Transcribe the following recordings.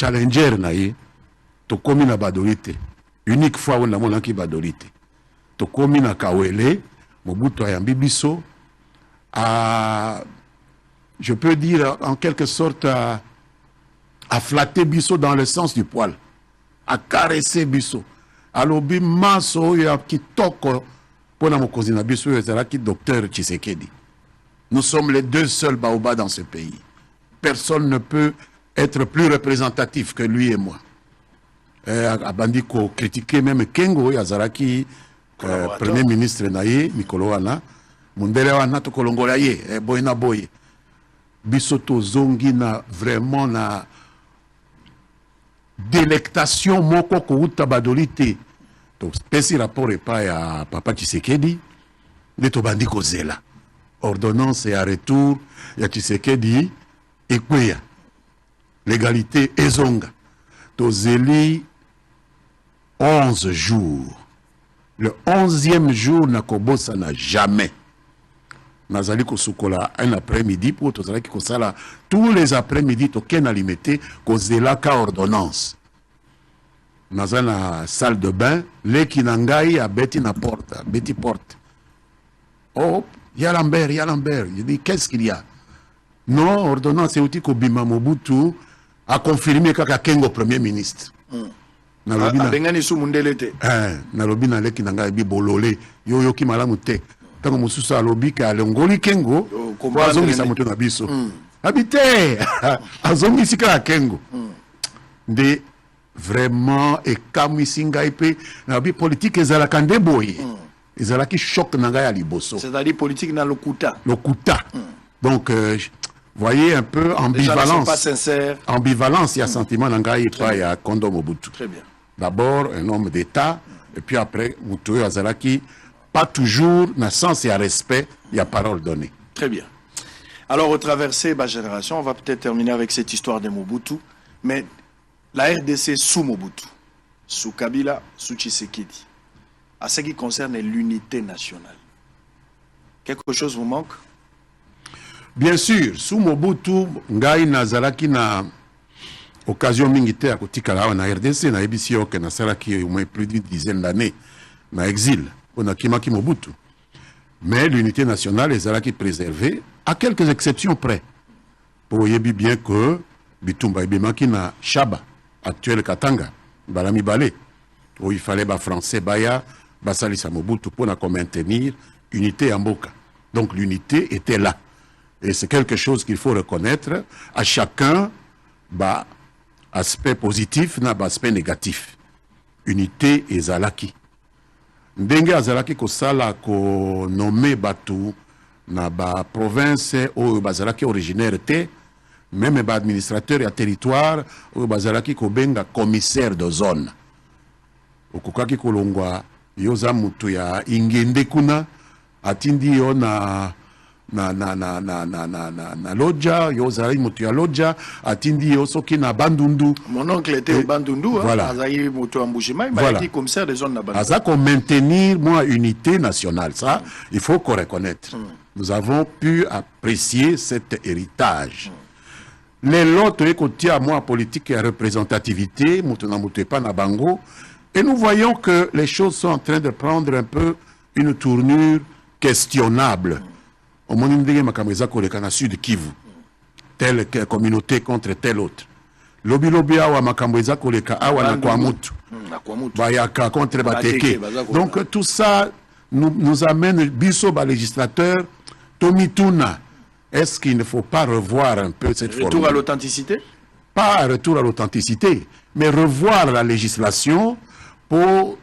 challenger na ye to komi na badolite unique fois on a mon qui badolite to komi na kawele Mobutu ayambi biso à je peux dire en quelque sorte à flatter biso dans le sens du poil, à caresser biso. Alobi maso ya kitoko pona mokonzi na biso ezalaki docteur Tshisekedi. Nous sommes les deux seuls baobas dans ce pays. Personne ne peut être plus représentatif que lui et moi. Abandi ko critiquer même Kengo Yazaraki premier ministre naye Mikolo wana mundele wana to kolongola ye boyna boye. Bisoto zongi na vraiment na délectation moko ko utabadolite to pesi rapport epa ya papa Tshisekedi de to bandi ko zela ordonnance et à retour ya Tshisekedi ekweya légalité ezonga to zeli 11 jours le 11e jour na kobosa na jamais nazali kosukola un après-midi pour tozali kosala tous les après-midi token alimete kozela ka ordonnance nazana salle de bain leki na ngai abeti na porte abeti porte oh il y a Lambert je dis qu'est-ce qu'il y a non ordonnance euti kobima Mobutu a confirmé kaka Kengo premier ministre abengani su mundelete nalobi na leki na ngai bi bolole yo ki malamu te tango mosusu alobi ka alongoli Kengo azongisa moto na biso habite azongisi ka Kengo nde vraiment ekamwisi ngai pe na bi politique ezalaka nde boye ezalaki choc na ngai ya liboso c'est-à-dire politique na lokuta donc voyez un peu ambivalence pas sincère ambivalence il y a sentiment na ngai pa ya Kondo Mobutu très bien d'abord un homme d'État et puis après Mobutu azalaki pas toujours dans le sens et à respect, il y a parole donnée. Très bien. Alors, au traversé ma génération, on va peut-être terminer avec cette histoire de Mobutu, mais la RDC sous Mobutu, sous Kabila, sous Tshisekedi, à ce qui concerne l'unité nationale. Quelque chose vous manque? Bien sûr, sous Mobutu, Ngai Nazalaki na occasion mingite à Kotikala na RDC, na EBC, na Nazalaki au moins plus d'une dizaine d'années, na exil. On a Kimaki Mobutu. Mais l'unité nationale est là qui est préservée, à quelques exceptions près. Pour y bien que Bitumba Ibemaki na Chaba, actuel Katanga, Balami Balé, où il fallait ba français Baya, Basalisa Mobutu pour maintenir unité en Mboka. Donc l'unité était là. Et c'est quelque chose qu'il faut reconnaître à chacun, bah, aspect positif, na aspect négatif. Unité et Zalaki. Ndenge azalaki kosala ko nommé batu na ba province ou bazalaki originaire te même ba administrateur ya territoire ou bazalaki ko benga commissaire de zone okokaki kolongwa yoza mutu ya ingende kuna atindi yo na Lodja, Yozari Mutu ya Lodja, atindi yo soki na Bandundu. Mon oncle était au Bandundu, voilà. Azaï Mutu Ambouchima, il m'a dit commissaire de zone na Bandundu. Aza qu'on maintenir moi unité nationale, ça, il faut qu'on reconnaisse. Nous avons pu apprécier cet héritage. Les lots écoutés à moi politique et à représentativité, Mutu na Mutu pas na Bango, et nous voyons que les choses sont en train de prendre un peu une tournure questionnable. Au monde ndenge makamweza koleka na sud Kivu telle communauté contre telle autre lobi awa makamweza koleka awa na kwa mutu bayaka contre bateke donc tout ça nous amène biso ba législateur tomituna est-ce qu'il ne faut pas revoir un peu cette forme retour à l'authenticité pas retour à l'authenticité mais revoir la législation pour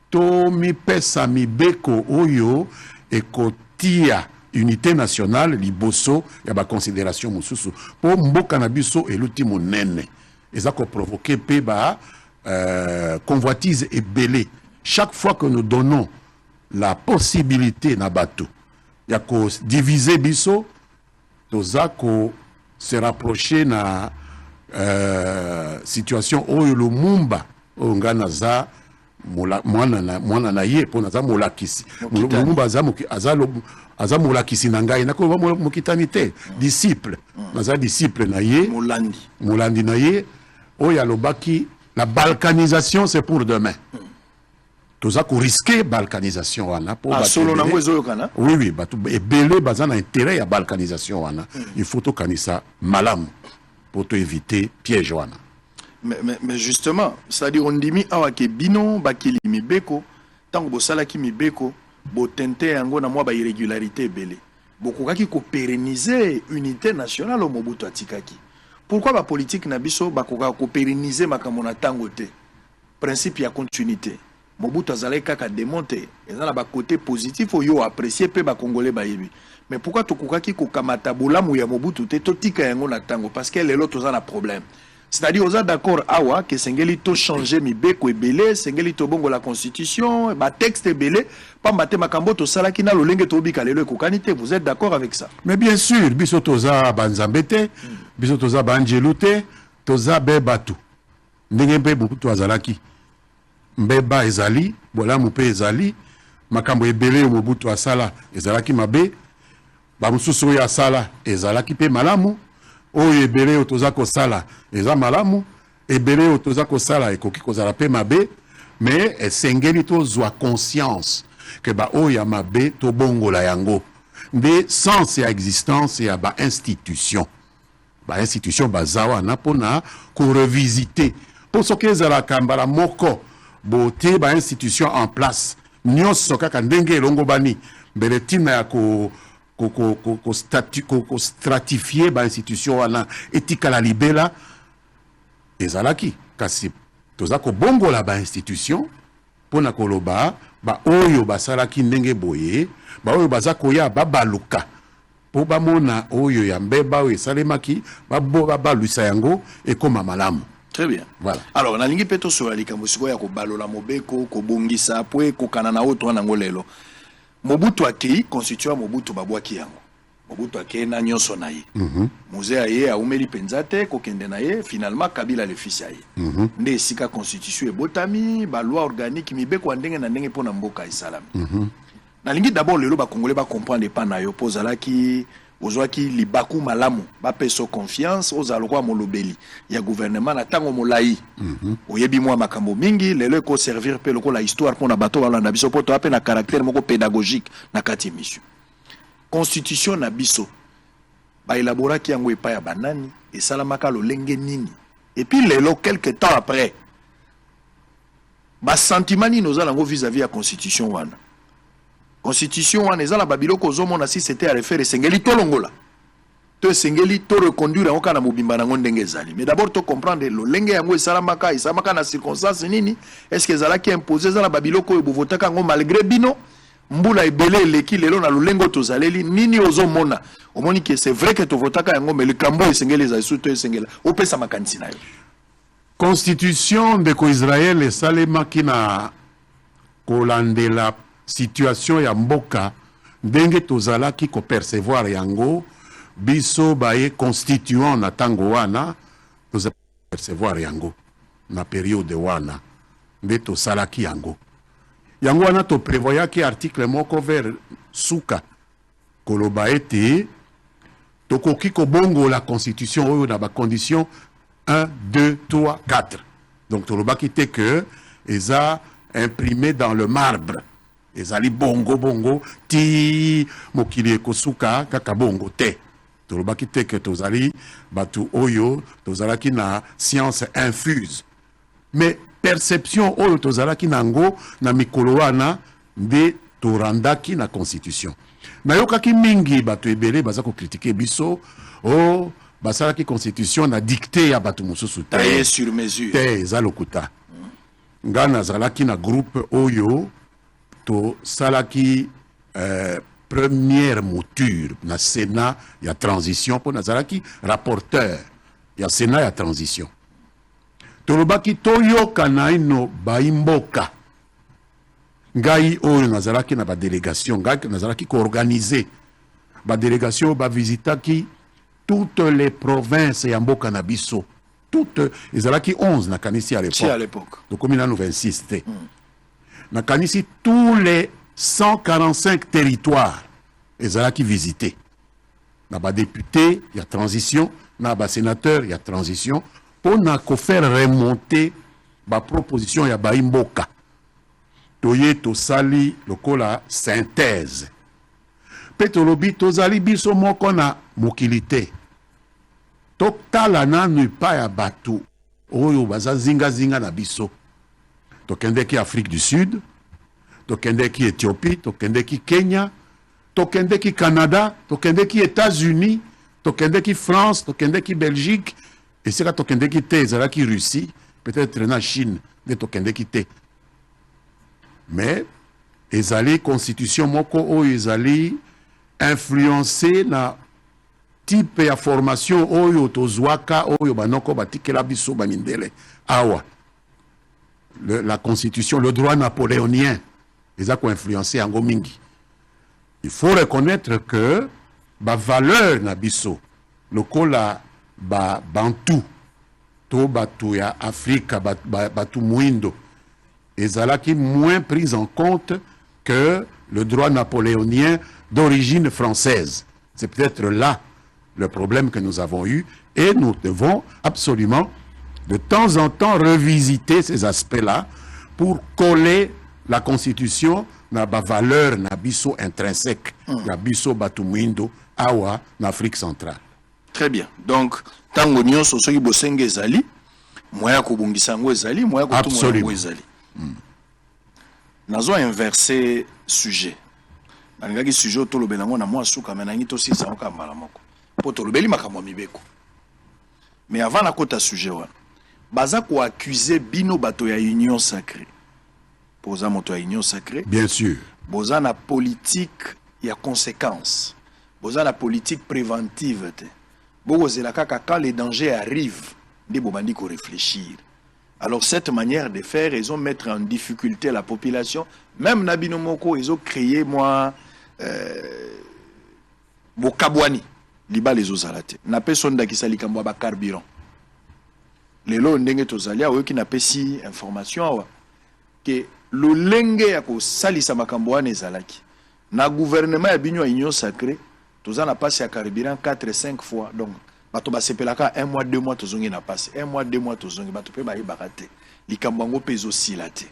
tomi pesa mibeko oyo ekotia unité nationale liboso ya ba considération mususu pour mboka na biso elutimo nene eza ko provoquer pe ba convoitise et belé chaque fois que nous donnons la possibilité na bato ya ko diviser biso toza ko se rapprocher na situation oyo lumumba ngana za mwana na ye pona za molakisi lumumba aza molakisi na ngai nako mokitani te disciple naza disciple na ye molandi na ye oya lobaki la balkanisation c'est pour demain. Toza ko risquer balkanisation wana pour solo nango ezoyokana. Oui oui, batu ebele baza na intérêt ya balkanisation wana. Il faut to kanisa malam pour te éviter piège wana. Mais justement, c'est-à-dire on dit awa ke bino bakili mibeko tango bosala ki mibeko bo tente yango na mwa ba irrégularité ebele. Bokokaki ko pérenniser unité nationale au Mobutu atikaki. Pourquoi la politique na biso bakoka ko pérenniser makambo na tango te? Principe ya continuité. Mobutu azalaki kaka démonter. Eza na ba côté positif oyo apprécier pe ba congolais bayebi. Mais pourquoi tokokaki ko kamata bolamu ya Mobutu te totika yango na tango parce que lelo toza na problème. C'est-à-dire oza d'accord awa que sengeli to changer mibeko ebele, sengeli to bongo la constitution, ba texte ebele, pamba te makambo to salaki na lolenge to bika lelo ekokani te. Vous êtes d'accord avec ça? Mais bien sûr, biso toza banzambete, biso toza banjelute, toza bebatu. Ndenge mpe Mobutu azalaki. Mbeba ezali, bolamu mpe ezali, makambo ebele yo Mobutu asala ezalaki mabe, ba mususu oyo asala ezalaki mpe malamu, oyo ebele yo toza kosala eza malamu, ebele yo toza kosala ekoki kozala mpe mabe, mais esengeli tozwa conscience que ba oyo ya mabe tobongola yango. Nde sens ya existence ya ba institution. Ba institution baza wana mpona ko revisiter. Pour soki ezalaka mbala moko bote ba institution en place nyonso kaka ndenge elongo bani mbele ntina ya ko stratifier ba institution wana etikala libela ezalaki kasi toza kobongola ba institution mpona koloba ba oyo basalaki ndenge boye ba oyo baza koya babaluka po bamona oyo ya mbeba oyo esalemaki babalwisa yango ekoma malamu. Très bien. Voilà. Alors, na lingi peto sur la likambo siko ya ko balola mobeko ko bongisa po ko kanana oto na ngolelo. Mobutu akei constituant Mobutu babwaki yango. Mobutu akei na nyonso na ye. Muze aye aumeli penzate ko kende na ye finalement Kabila le fils aye. Nde sika constitution e botami ba loi organique mibeko ndenge na ndenge pona mboka isalami. Na lingi d'abord lelo ba congolais ba comprendre pas na yo pozala ki ozwaki libaku malamu ba peso confiance ozalokwa molobeli ya gouvernement na tango molai oyebi mwa makambo mingi lelo ko servir pe lokola histoire pona bato balanda biso poto ape na caractère moko pédagogique na kati mission constitution na biso ba élaboraki yango epa ya banani esalamaka lolenge nini et puis lelo quelque temps après ba sentiment ni nozala ngo vis-à-vis ya constitution wana. Constitution wana ezala babiloko ozomona si c'était à refaire sengeli tolongola to sengeli to reconduire yango kana mobimba nango ndenge ezali. Mais d'abord to comprendre lo lenge yango esalamaka na circonstance nini, est-ce que ezalaki imposé ezala babiloko ebovotaka ngo malgré bino mbula ebele eleki lelo na lolengo tozaleli nini ozomona omoni que c'est vrai que to votaka yango mais le kambo esengeli ezali surtout esengela opesa makanisi na yo. Constitution de ko Israël esalemaki na kolandela situation ya mboka ndenge tozalaki ko percevoir yango biso baye constituant na tango wana toza percevoir yango na période wana nde tosalaki yango wana to prévoyaki article moko vers suka koloba ete tokoki kobongo la constitution oyo na ba condition 1 2 3 4 donc tolobaki te que eza imprimé dans le marbre ezali bongo ti mokili ekosuka kaka bongo te tolobaki te que tozali batu oyo tozalaki na science infuse mais perception oyo tozalaki nango na mikolo wana nde torandaki na constitution nayokaki mingi batu ebele baza ko critiquer biso basalaki constitution na dicté ya batu mosusu taillé sur mesure te eza lokuta nga nazalaki na groupe oyo to salaki première mouture na Sénat ya transition pour nazalaki rapporteur ya Sénat ya transition tolobaki toyoka na ino baimboka ngai oyo nazalaki na ba délégation ngai nazalaki ko organiser ba délégation ba visitaki toutes les provinces ya mboka na biso toutes ezalaki 11 na kanisi à l'époque donc comme il en a 26 te na kanisi tous les 145 territoires ezalaki visité na ba député ya transition na ba sénateur ya transition pour faire remonter la proposition ya Baimboka. Toye to sali lokola synthèse. Petolobi tozali biso moko na mokilité. Totala nanu pa ya batu oyo baza zinga na biso. Tokende ki Afrique du Sud, tokende ki Éthiopie, tokende ki Kenya, tokende ki Canada, tokende ki États-Unis, tokende ki France, tokende ki Belgique, et c'est là tokende ki te, zala ki Russie, peut-être na Chine, de tokende ki te. Mais ezali constitution moko oyo ezali influencé na type ya formation oyo tozwaka oyo banoko batikela biso bamindele awa. La constitution, le droit napoléonien, ils ont influencé en Gomingi. Il faut reconnaître que la valeur nabiso, le kola ba bantu, to batu ya Afrique, batu muindo, ils ont moins pris en compte que le droit napoléonien d'origine française. C'est peut-être là le problème que nous avons eu et nous devons absolument de temps en temps revisiter ces aspects-là pour coller la Constitution na ba valeur na biso intrinsèque, na biso batumuindo awa na Afrique centrale. Très bien. Donc, tango nyonso soki bosenge ezali, moya kobungisa ngo ezali, moya kotumwa ngo ezali. Nazo inverser sujet. Nalingaki sujet to lobela ngo na mwa suka menangi to sisa ngo kambala moko. Po to lobeli makamwa mibeko. Mais avant na kota sujet wana. Baza ko accuser bino bato ya union sacrée. Poza moto ya union sacrée. Bien sûr. Boza na politique ya conséquence. Boza na politique préventive te. Bogo zelaka quand les dangers arrivent, des bobandi ko réfléchir. Alors cette manière de faire, ils ont mettre en difficulté la population. Même Nabino Moko, ils ont créé moi Bokabwani, liba les ozalate. Na pesonda ki sali kambwa ba carburant. Lelo ndenge tozalia oyo ki na pesi information awa que le lenge ya ko salisa makambo wana ezalaki. Na gouvernement ya binyo ya union sacrée, toza na passe ya carburant 4-5 fois. Donc bato basepelaka 1 mois 2 mois tozongi na passe 1 mois 2 mois tozongi bato pe ba yebaka te likambo ngo pezo silate.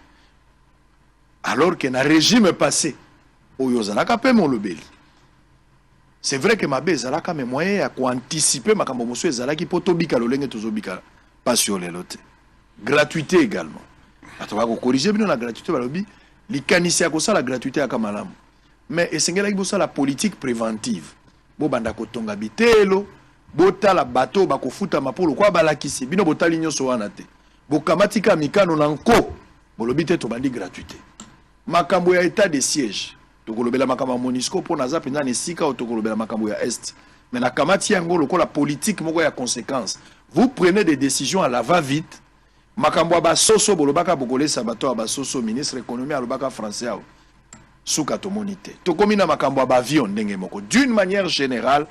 Alors que na régime passé oyo zalaka pe mon lobeli. C'est vrai que ma bezalaka mais moyen ya ko anticiper makambo mosu ezalaki potobika lolenge tozobika pas sur les lots. Gratuité également. Bato ba ko corriger bino na gratuité balobi likanisi ya ko sala gratuité ya kamalamu. Mais esengela ki bosa la politique préventive. Bo banda ko tonga bitelo bota la bateau ba ko futa mapolo kwa balakisi bino botali nyoso wana te. Bo kamatika mikano na nko bolobi te to bandi gratuité. Makambo ya état de siège. Tokolobela makambo Monisco pour naza penza ne sika o tokolobela makambo ya est. Mais na kamati yango loko la politique moko ya conséquence. Vous prenez des décisions à la va-vite. Makambo ba soso bolobaka bokole sabato ba soso ministre économie alobaka français ao. Souka to monité. Tokomina makambo ba avion ndenge moko. D'une manière générale,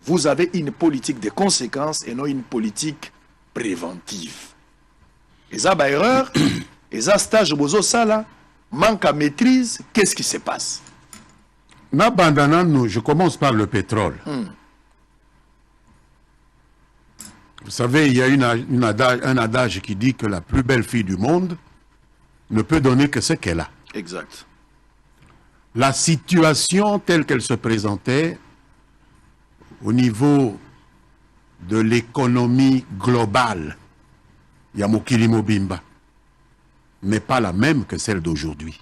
vous avez une politique de conséquences et non une politique préventive. Et ça ba erreur, et ça stage bozo sala, manque à maîtrise, qu'est-ce qui se passe? Je commence par le pétrole. Vous savez, il y a un adage qui dit que la plus belle fille du monde ne peut donner que ce qu'elle a. Exact. La situation telle qu'elle se présentait au niveau de l'économie globale, Yamokili Mobimba, n'est pas la même que celle d'aujourd'hui.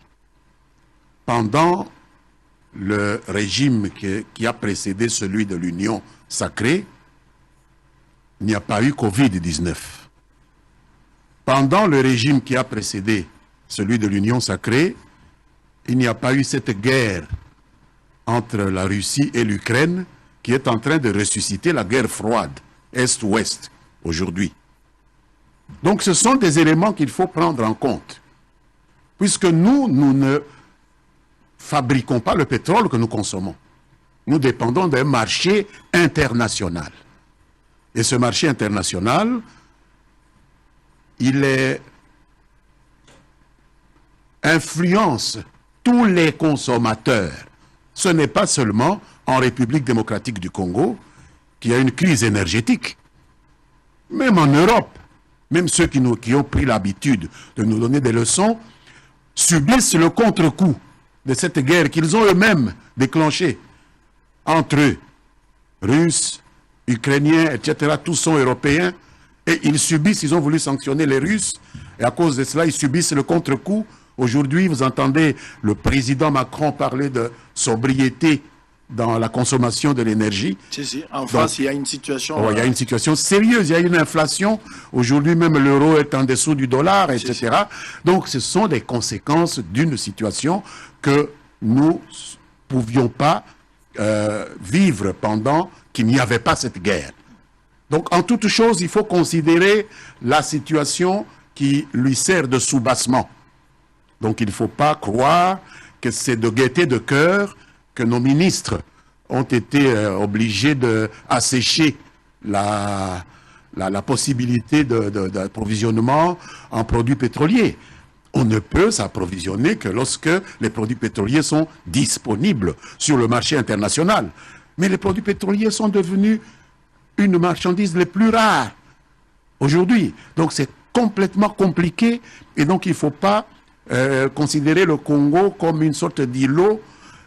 Pendant le régime qui a précédé celui de l'Union sacrée, il n'y a pas eu Covid-19. Pendant le régime qui a précédé celui de l'Union sacrée, il n'y a pas eu cette guerre entre la Russie et l'Ukraine qui est en train de ressusciter la guerre froide, Est-Ouest, aujourd'hui. Donc ce sont des éléments qu'il faut prendre en compte. Puisque nous ne fabriquons pas le pétrole que nous consommons. Nous dépendons d'un marché international. Et ce marché international, il influence tous les consommateurs. Ce n'est pas seulement en République démocratique du Congo qu'il y a une crise énergétique. Même en Europe, même ceux qui ont pris l'habitude de nous donner des leçons, subissent le contre-coup de cette guerre qu'ils ont eux-mêmes déclenchée entre eux, Russes, Ukrainiens, etc. Tous sont européens et ils ont voulu sanctionner les Russes et à cause de cela, ils subissent le contre-coup. Aujourd'hui, vous entendez le président Macron parler de sobriété dans la consommation de l'énergie. Si. En France, il y a une situation... Il y a une situation sérieuse, il y a une inflation. Aujourd'hui, même l'euro est en dessous du dollar, etc. Donc, ce sont des conséquences d'une situation que nous ne pouvions pas vivre pendant qu'il n'y avait pas cette guerre. Donc, en toute chose, il faut considérer la situation qui lui sert de soubassement. Donc, il ne faut pas croire que c'est de gaieté de cœur que nos ministres ont été obligés d'assécher la possibilité d'approvisionnement en produits pétroliers. On ne peut s'approvisionner que lorsque les produits pétroliers sont disponibles sur le marché international. Mais les produits pétroliers sont devenus une marchandise les plus rares aujourd'hui. Donc c'est complètement compliqué et donc il ne faut pas considérer le Congo comme une sorte d'îlot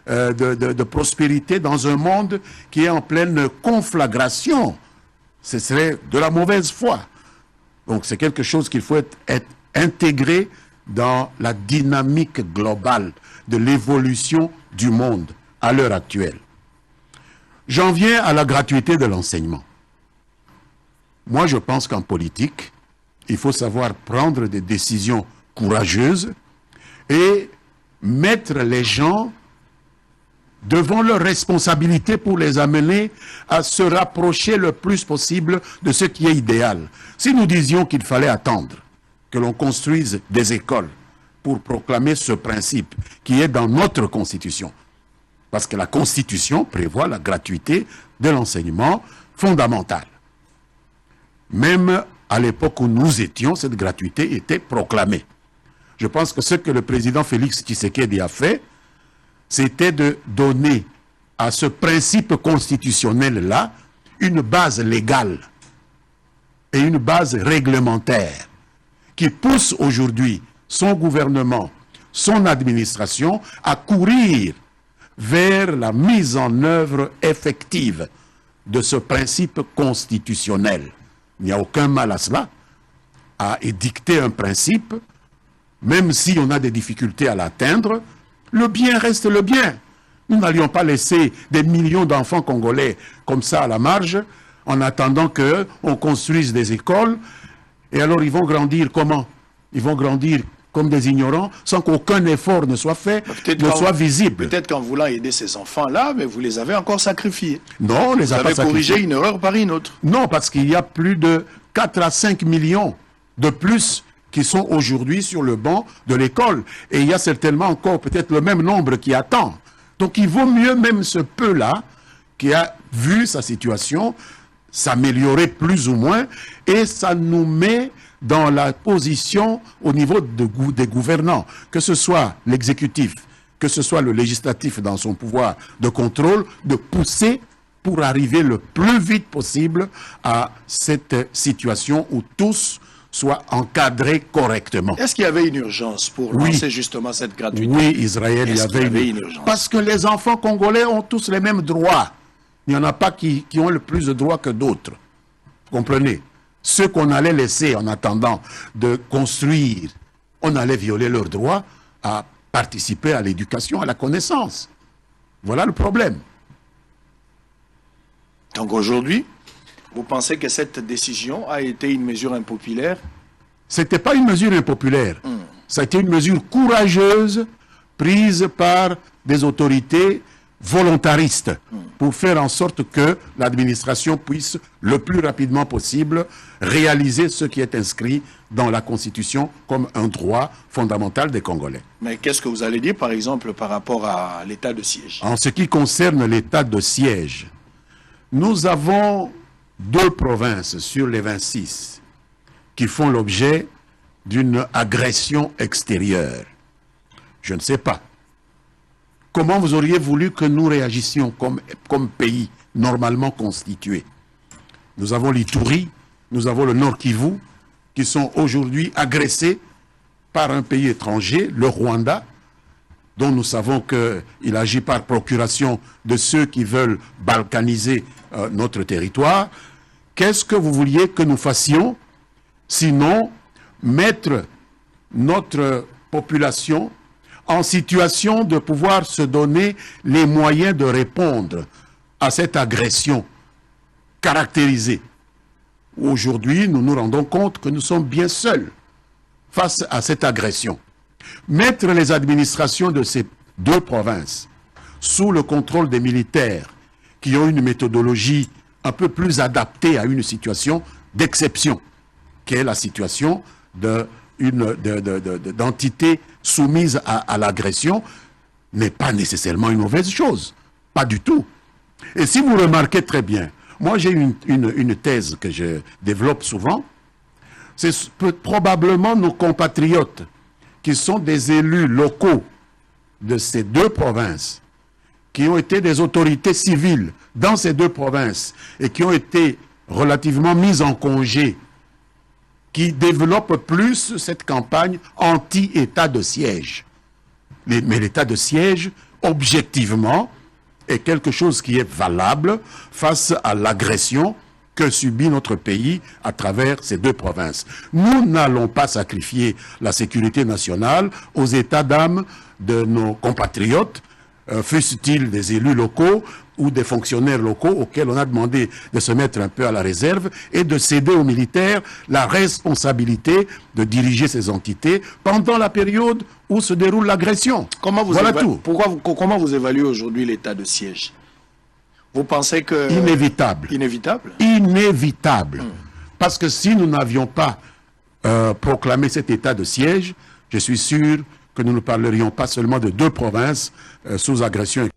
de prospérité dans un monde qui est en pleine conflagration. Ce serait de la mauvaise foi. Donc c'est quelque chose qu'il faut être intégré dans la dynamique globale de l'évolution du monde à l'heure actuelle. J'en viens à la gratuité de l'enseignement. Moi, je pense qu'en politique, il faut savoir prendre des décisions courageuses et mettre les gens devant leurs responsabilités pour les amener à se rapprocher le plus possible de ce qui est idéal. Si nous disions qu'il fallait attendre que l'on construise des écoles pour proclamer ce principe qui est dans notre Constitution, parce que la Constitution prévoit la gratuité de l'enseignement fondamental. Même à l'époque où nous étions, cette gratuité était proclamée. Je pense que ce que le président Félix Tshisekedi a fait, c'était de donner à ce principe constitutionnel-là une base légale et une base réglementaire qui pousse aujourd'hui son gouvernement, son administration à courir vers la mise en œuvre effective de ce principe constitutionnel. Il n'y a aucun mal à cela, à édicter un principe, même si on a des difficultés à l'atteindre, le bien reste le bien. Nous n'allions pas laisser des millions d'enfants congolais comme ça à la marge, en attendant qu'on construise des écoles, et alors ils vont grandir comment? Ils vont grandir comme des ignorants, sans qu'aucun effort ne soit fait, ne soit visible. Peut-être qu'en voulant aider ces enfants-là, mais vous les avez encore sacrifiés. Non, on les a pas sacrifiés. Vous avez corrigé une erreur par une autre. Non, parce qu'il y a plus de 4 à 5 millions de plus qui sont aujourd'hui sur le banc de l'école. Et il y a certainement encore peut-être le même nombre qui attend. Donc il vaut mieux même ce peu-là, qui a vu sa situation s'améliorer plus ou moins, et ça nous met dans la position au niveau des gouvernants, que ce soit l'exécutif, que ce soit le législatif dans son pouvoir de contrôle, de pousser pour arriver le plus vite possible à cette situation où tous soient encadrés correctement. Est-ce qu'il y avait une urgence pour lancer justement cette gratuité? Oui, Israël, il y avait une urgence. Parce que les enfants congolais ont tous les mêmes droits. Il n'y en a pas qui ont le plus de droits que d'autres. Vous comprenez? Ceux qu'on allait laisser en attendant de construire, on allait violer leurs droits à participer à l'éducation, à la connaissance. Voilà le problème. Donc aujourd'hui, vous pensez que cette décision a été une mesure impopulaire? Ce n'était pas une mesure impopulaire. Ça a été une mesure courageuse prise par des autorités volontaristes pour faire en sorte que l'administration puisse le plus rapidement possible réaliser ce qui est inscrit dans la Constitution comme un droit fondamental des Congolais. Mais qu'est-ce que vous allez dire par exemple par rapport à l'état de siège? En ce qui concerne l'état de siège, nous avons 2 provinces sur les 26 qui font l'objet d'une agression extérieure. Je ne sais pas. Comment vous auriez voulu que nous réagissions comme pays normalement constitué? Nous avons l'Ituri, nous avons le Nord Kivu, qui sont aujourd'hui agressés par un pays étranger, le Rwanda, dont nous savons qu'il agit par procuration de ceux qui veulent balkaniser notre territoire. Qu'est-ce que vous vouliez que nous fassions, sinon mettre notre population en situation de pouvoir se donner les moyens de répondre à cette agression caractérisée? Aujourd'hui, nous nous rendons compte que nous sommes bien seuls face à cette agression. Mettre les administrations de ces deux provinces sous le contrôle des militaires qui ont une méthodologie un peu plus adaptée à une situation d'exception, qui est la situation d'entité soumise à l'agression, n'est pas nécessairement une mauvaise chose. Pas du tout. Et si vous remarquez très bien, moi j'ai une thèse que je développe souvent, c'est probablement nos compatriotes qui sont des élus locaux de ces deux provinces, qui ont été des autorités civiles dans ces deux provinces et qui ont été relativement mis en congé, qui développent plus cette campagne anti-état de siège. Mais l'état de siège, objectivement, est quelque chose qui est valable face à l'agression que subit notre pays à travers ces deux provinces. Nous n'allons pas sacrifier la sécurité nationale aux états d'âme de nos compatriotes, fussent-ils des élus locaux ou des fonctionnaires locaux auxquels on a demandé de se mettre un peu à la réserve et de céder aux militaires la responsabilité de diriger ces entités pendant la période où se déroule l'agression. Voilà tout. Comment vous évaluez aujourd'hui l'état de siège? Vous pensez que... Inévitable. Inévitable? Inévitable. Parce que si nous n'avions pas proclamé cet état de siège, je suis sûr que nous ne parlerions pas seulement de deux provinces sous agression,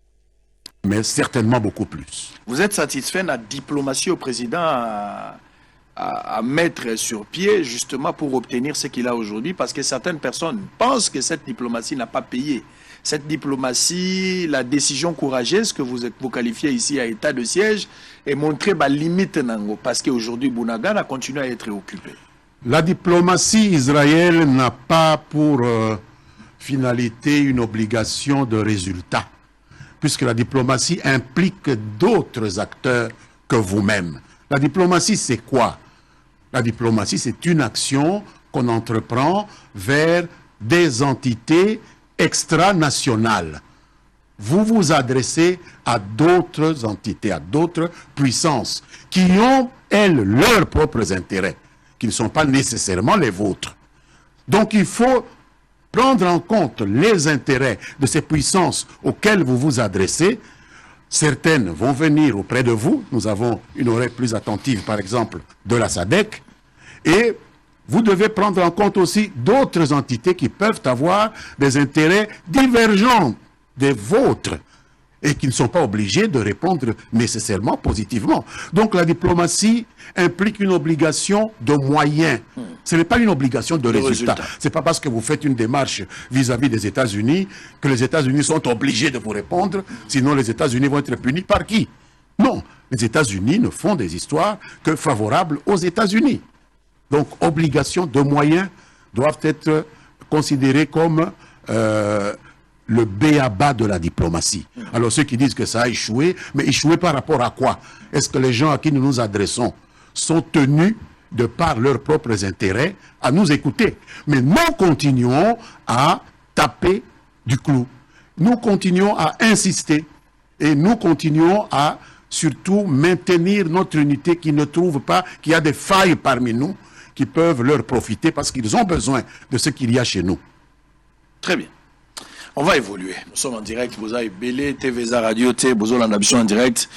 mais certainement beaucoup plus. Vous êtes satisfait de la diplomatie au président à mettre sur pied justement pour obtenir ce qu'il a aujourd'hui? Parce que certaines personnes pensent que cette diplomatie n'a pas payé. Cette diplomatie, la décision courageuse que vous qualifiez ici à état de siège, est montrée la limite parce qu'aujourd'hui Bunagana a continué à être occupé. La diplomatie israélienne n'a pas pour finalité une obligation de résultat, puisque la diplomatie implique d'autres acteurs que vous-même. La diplomatie, c'est quoi? La diplomatie, c'est une action qu'on entreprend vers des entités extranationales. Vous vous adressez à d'autres entités, à d'autres puissances, qui ont, elles, leurs propres intérêts, qui ne sont pas nécessairement les vôtres. Donc il faut prendre en compte les intérêts de ces puissances auxquelles vous vous adressez. Certaines vont venir auprès de vous. Nous avons une oreille plus attentive, par exemple, de la SADC. Et vous devez prendre en compte aussi d'autres entités qui peuvent avoir des intérêts divergents des vôtres et qui ne sont pas obligés de répondre nécessairement positivement. Donc la diplomatie implique une obligation de moyens. Ce n'est pas une obligation de résultat. Ce n'est pas parce que vous faites une démarche vis-à-vis des États-Unis que les États-Unis sont obligés de vous répondre, sinon les États-Unis vont être punis par qui? Non, les États-Unis ne font des histoires que favorables aux États-Unis. Donc, obligation de moyens doivent être considérées comme le b.a.-ba de la diplomatie. Alors, ceux qui disent que ça a échoué, mais échoué par rapport à quoi? Est-ce que les gens à qui nous nous adressons sont tenus, de par leurs propres intérêts, à nous écouter? Mais nous continuons à taper du clou. Nous continuons à insister et nous continuons à surtout maintenir notre unité qui ne trouve pas qu'il y a des failles parmi nous qui peuvent leur profiter parce qu'ils ont besoin de ce qu'il y a chez nous. Très bien. On va évoluer. Nous sommes en direct. Vous avez Belé, TVza Radio, vous avez l'ambition en direct.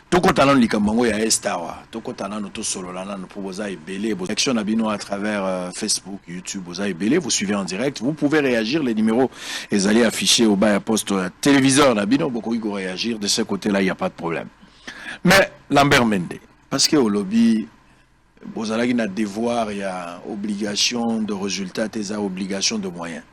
Tout le temps, nous ya Estawa. Tout le temps, nous solo là, nous vous avez Belé. Vous action à travers Facebook, YouTube, vous avez Belé. Vous suivez en direct. Vous pouvez réagir. Les numéros, ils allaient afficher au bas poste téléviseur. Nabino, beaucoup ils réagir. De ce côté-là, il n'y a pas de problème. Mais Lambert Mende, parce que au lobby, vous avez un devoir, il y a obligation de résultats, il y a obligation de moyens.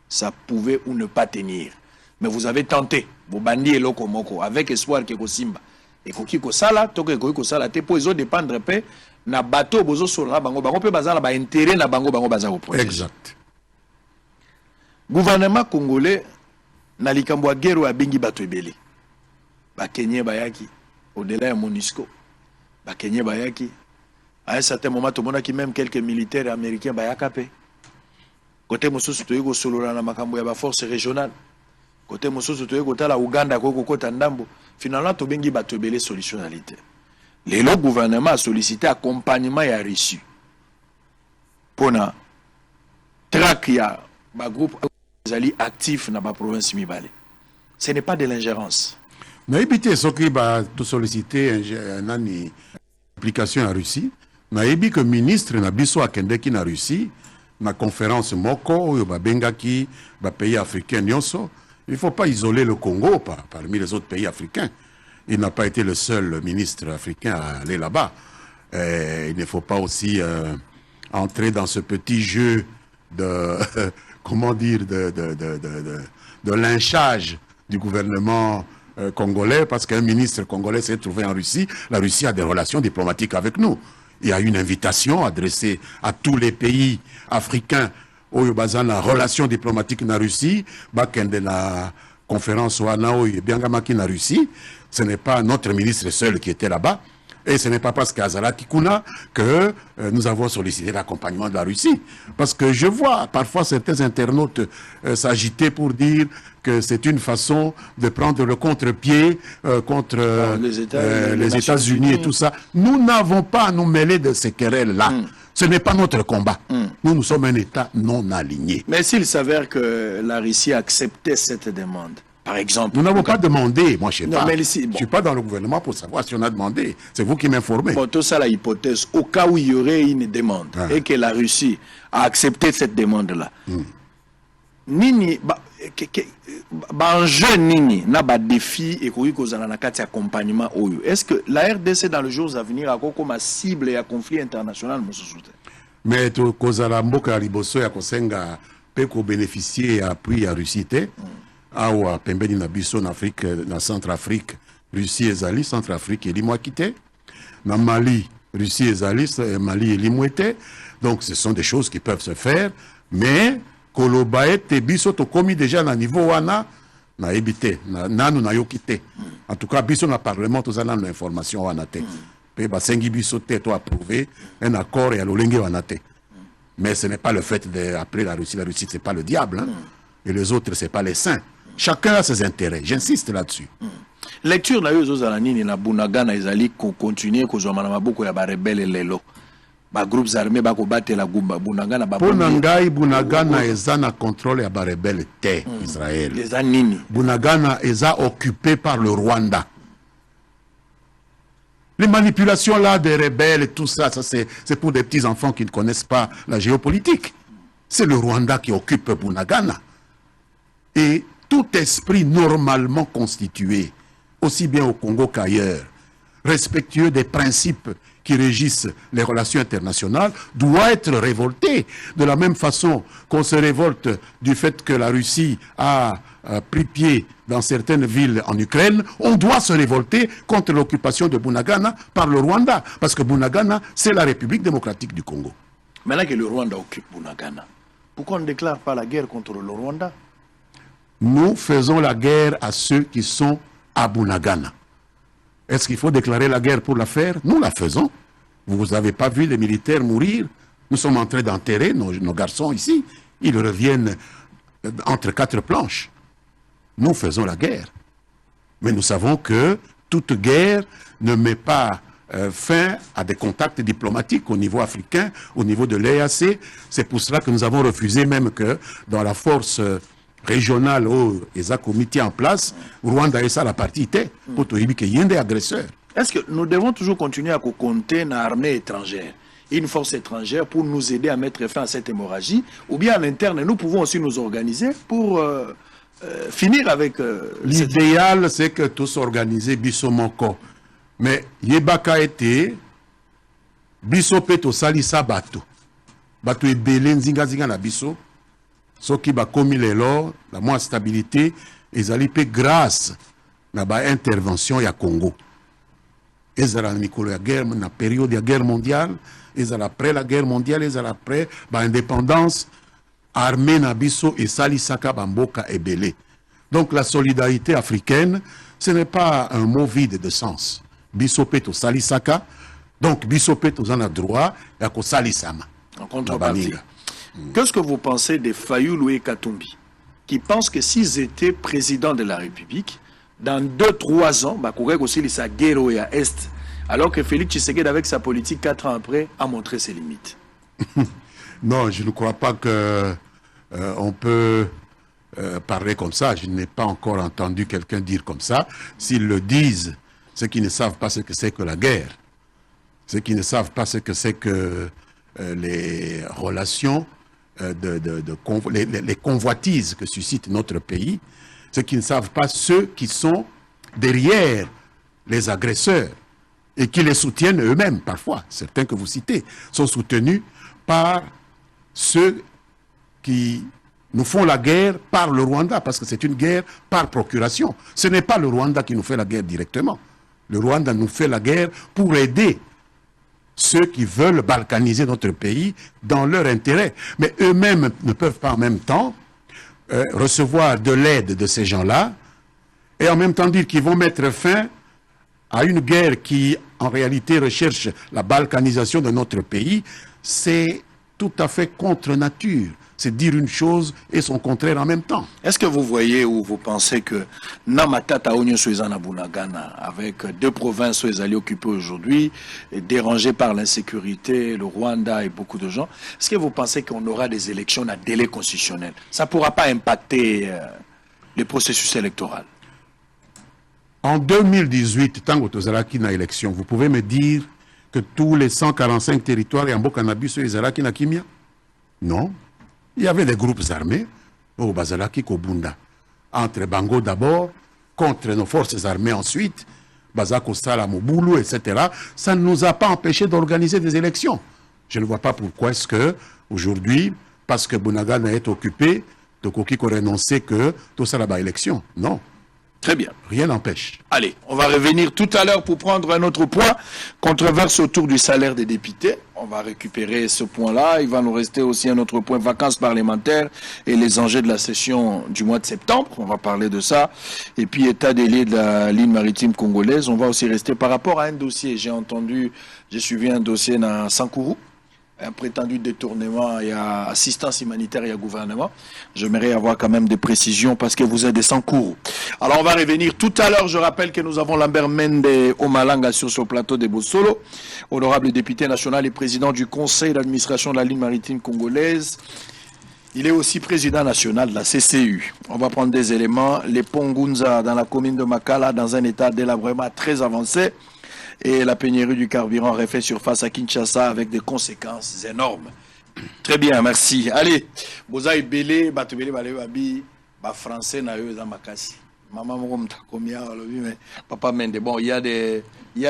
Ça pouvait ou ne pas tenir. Mais vous avez tenté. Vous bandiez l'okomoko avec espoir que Simba. Et que Sala, que Sala, pour ils dépendre peu na bateau bozo solo na bango bango pe bazala ba intérêt na bango bango bazala protéger. Exact. Gouvernement congolais na likambo ya guerre ya bengi bato ebele. Ba Kenya bayaki au-delà ya MONUSCO. Ba Kenya bayaki à un certain moment tout le monde qui même quelques militaires américains bayaka pe. Côté mosusu toyeko solo na makambo ya ba force régionale. Côté mosusu toyeko tala Uganda ko kota ndambo. Finalement to bengi bato ebele solutionnalité. Le gouvernement a sollicité accompagnement et Russie. Pour na traque ya ba groupe actif dans la province Mibale. Ce n'est pas de l'ingérence. Mais éviter ce qui va tout solliciter une application en Russie. Na ebi que ministre na biso akendeki na Russie na conférence moko yo ba bengaki ba pays africains nyonso. Il faut pas isoler le Congo parmi les autres pays africains. Il n'a pas été le seul ministre africain à aller là-bas. Il ne faut pas aussi entrer dans ce petit jeu de comment dire de lynchage du gouvernement congolais, parce qu'un ministre congolais s'est trouvé en Russie. La Russie a des relations diplomatiques avec nous. Il y a une invitation adressée à tous les pays africains où il y a une relation diplomatique en Russie, bakende la conférence wana oyo biangamaki na Russie. Ce n'est pas notre ministre seul qui était là-bas. Et ce n'est pas parce qu'Azala Kikuna que nous avons sollicité l'accompagnement de la Russie. Parce que je vois parfois certains internautes s'agiter pour dire que c'est une façon de prendre le contre-pied contre les États-Unis et tout ça. Nous n'avons pas à nous mêler de ces querelles-là. Ce n'est pas notre combat. Nous sommes un État non aligné. Mais s'il s'avère que la Russie acceptait cette demande, par exemple... Nous n'avons pas demandé, moi je ne sais pas. Je ne suis pas dans le gouvernement pour savoir si on a demandé. C'est vous qui m'informez. Bon, tout ça, la hypothèse, au cas où il y aurait une demande et que la Russie a accepté cette demande-là, Nini, jeune Nini, n'a pas de défi et qu'on a un accompagnement. Est-ce que la RDC dans les jours à venir a comme cible et un conflit international? Mais tout cause la mboka liboso ya kosenga pe ko bénéficier appui à Russie te awa pembeni na biso na Afrique na Centrafrique Russie ezali Centrafrique elimwa kite na Mali Russie ezali Mali elimwete. Donc ce sont des choses qui peuvent se faire, mais kolobaete biso to komi déjà na niveau wana na ebité nanu na yokite. En tout cas biso na parlement to zana na information wana te. Pe basengi biso te to approuver un accord et à l'olenge wana te. Mais ce n'est pas le fait d'appeler la Russie c'est pas le diable hein? Et les autres c'est pas les saints. Chacun a ses intérêts, j'insiste là-dessus. Lecture na yo zozala nini na Bunagana ezali ko continuer ko zoma na maboko ya ba rebelle lelo. Ba groupes armés ba ko batela gumba Bunagana ba Bunangai Bunagana eza na contrôle ya ba rebelle te Israël. Eza nini? Bunagana eza occupé par le Rwanda. Les manipulations là des rebelles et tout ça, c'est pour des petits enfants qui ne connaissent pas la géopolitique. C'est le Rwanda qui occupe Bunagana. Et tout esprit normalement constitué, aussi bien au Congo qu'ailleurs, respectueux des principes qui régissent les relations internationales, doit être révolté. De la même façon qu'on se révolte du fait que la Russie a pris pied dans certaines villes en Ukraine, on doit se révolter contre l'occupation de Bunagana par le Rwanda. Parce que Bunagana, c'est la République démocratique du Congo. Maintenant que le Rwanda occupe Bunagana, pourquoi on ne déclare pas la guerre contre le Rwanda? Nous faisons la guerre à ceux qui sont à Bunagana. Est-ce qu'il faut déclarer la guerre pour la faire? Nous la faisons. Vous n'avez pas vu les militaires mourir? Nous sommes en train d'enterrer nos garçons ici. Ils reviennent entre quatre planches. Nous faisons la guerre. Mais nous savons que toute guerre ne met pas fin à des contacts diplomatiques au niveau africain, au niveau de l'EAC. C'est pour cela que nous avons refusé même que dans la force régionale où ils ont comité en place, Rwanda et ça la partie était pour qu'il y ait des agresseurs. Est-ce que nous devons toujours continuer à compter une armée étrangère, une force étrangère pour nous aider à mettre fin à cette hémorragie, ou bien à l'interne, nous pouvons aussi nous organiser pour finir avec... L'idéal, c'est que tous s'organiser bisomoko. Mais yebaka été biso peto salisa bato. Bato ebele nzinga zinga na biso. Soki ba komi lelo, la moins stabilité, ezali pe grâce na ba intervention ya Congo. ezala mikolo ya guerre na période ya guerre mondiale, ezala après la guerre mondiale, ezala après indépendance, armée na biso et salisaka bamboka ebele. Donc la solidarité africaine, ce n'est pas un mot vide de sens. Biso pe to salisaka, donc biso pe to zana droit ya ko salisama. En contrepartie. Qu'est-ce que vous pensez des Fayoulou et Katumbi, qui pensent que s'ils étaient présidents de la République, dans 2-3 ans, bah, aussi les guerre à Est, alors que Félix Tshisekedi, avec sa politique 4 ans après, a montré ses limites. Non, je ne crois pas que on peut parler comme ça. Je n'ai pas encore entendu quelqu'un dire comme ça. S'ils le disent, ceux qui ne savent pas ce que c'est que la guerre, ceux qui ne savent pas ce que c'est que les relations, les convoitises que suscite notre pays, ceux qui ne savent pas ceux qui sont derrière les agresseurs et qui les soutiennent eux-mêmes parfois. Certains que vous citez sont soutenus par ceux qui nous font la guerre par le Rwanda, parce que c'est une guerre par procuration. Ce n'est pas le Rwanda qui nous fait la guerre directement. Le Rwanda nous fait la guerre pour aider ceux qui veulent balkaniser notre pays dans leur intérêt. Mais eux-mêmes ne peuvent pas en même temps recevoir de l'aide de ces gens-là et en même temps dire qu'ils vont mettre fin à une guerre qui, en réalité, recherche la balkanisation de notre pays. C'est tout à fait contre nature. C'est dire une chose et son contraire en même temps. Est-ce que vous voyez ou vous pensez que Namatata Onyo Suezana Bunagana, avec 2 provinces où ils allaient occuper aujourd'hui, dérangés par l'insécurité, le Rwanda et beaucoup de gens, est-ce que vous pensez qu'on aura des élections à délai constitutionnel? Ça ne pourra pas impacter le processus électoral? En 2018, tant que Tozalaki na élection, vous pouvez me dire que tous les 145 territoires et en Bokanabus sont Zalaki na Kimia? Non. Il y avait des groupes armés au Bazalaki Kobunda. Entre Bango d'abord, contre nos forces armées ensuite, Bazako Sala Moboulou, etc. Ça ne nous a pas empêché d'organiser des élections. Je ne vois pas pourquoi est-ce que, aujourd'hui, parce que Bunagana est occupé, Tokoki a renoncé que tout ça là-bas élection. Non. Très bien. Rien n'empêche. Allez, on va revenir tout à l'heure pour prendre un autre point. Controverse autour du salaire des députés. On va récupérer ce point-là. Il va nous rester aussi un autre point, vacances parlementaires et les enjeux de la session du mois de septembre. On va parler de ça. Et puis, état des lieux de la ligne maritime congolaise. On va aussi rester par rapport à un dossier. J'ai suivi un dossier dans Sankourou. Un prétendu détournement, il y a assistance humanitaire, il y a gouvernement. J'aimerais avoir quand même des précisions parce que vous êtes des Sankourou. Alors on va revenir tout à l'heure. Je rappelle que nous avons Lambert Mende Omalanga sur ce plateau de Bossolo, honorable député national et président du conseil d'administration de la ligne maritime congolaise. Il est aussi président national de la CCU. On va prendre des éléments. Les Pongunza dans la commune de Makala dans un état délabrement très avancé. Et la pénurie du carburant refait surface à Kinshasa avec des conséquences énormes. Très bien, merci. Allez, Bozaï Belé, Batubele Babi, Français na eux Makasi. Maman Mouroumta Komia, mais Papa Mende. Bon, il y a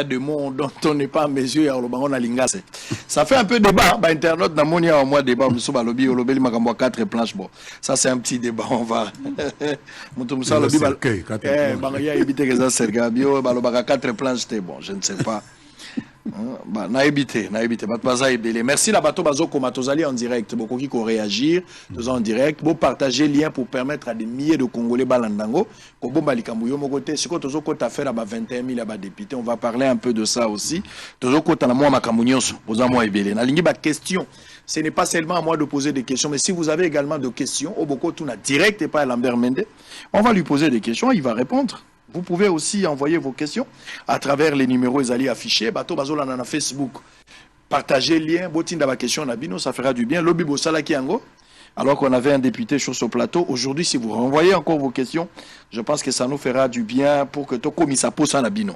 des mots dont on n'est pas en mesure, il y a le bangon à Lingase. Ça fait un peu débat, internaute, dans mon il y a au moins débat, monsieur Balobi, au lobby, Makambo 4 planches. Bon, ça c'est un petit débat, on va. Moutoumoussa, le lobby, il y a évité que ça sergabio, Balobaka 4 planches, c'était bon, je ne sais pas. Na évité. Merci la bateau bazo komatozali en direct. Beaucoup qui ko réagir, tous en direct. Bon partager lien pour permettre à des milliers de Congolais balandango. Kobo balikambuyo mokote. Si ko tozo ko ta faire à 21 000 à députés, on va parler un peu de ça aussi. Tozo ko ta na moi makamunyoso. Posa moi ebele. Na lingi ba question. Ce n'est pas seulement à moi de poser des questions, mais si vous avez également des questions, Oboko Tuna direct et pas à Lambert Mende, on va lui poser des questions, il va répondre. Vous pouvez aussi envoyer vos questions à travers les numéros affichés. Bato Bazola na Facebook. Partagez le lien. Botinda ba question Nabino, ça fera du bien. Lobi Bosala Kiango. Alors qu'on avait un député sur ce plateau. Aujourd'hui, si vous renvoyez encore vos questions, je pense que ça nous fera du bien pour que Toko Misaposa Nabino.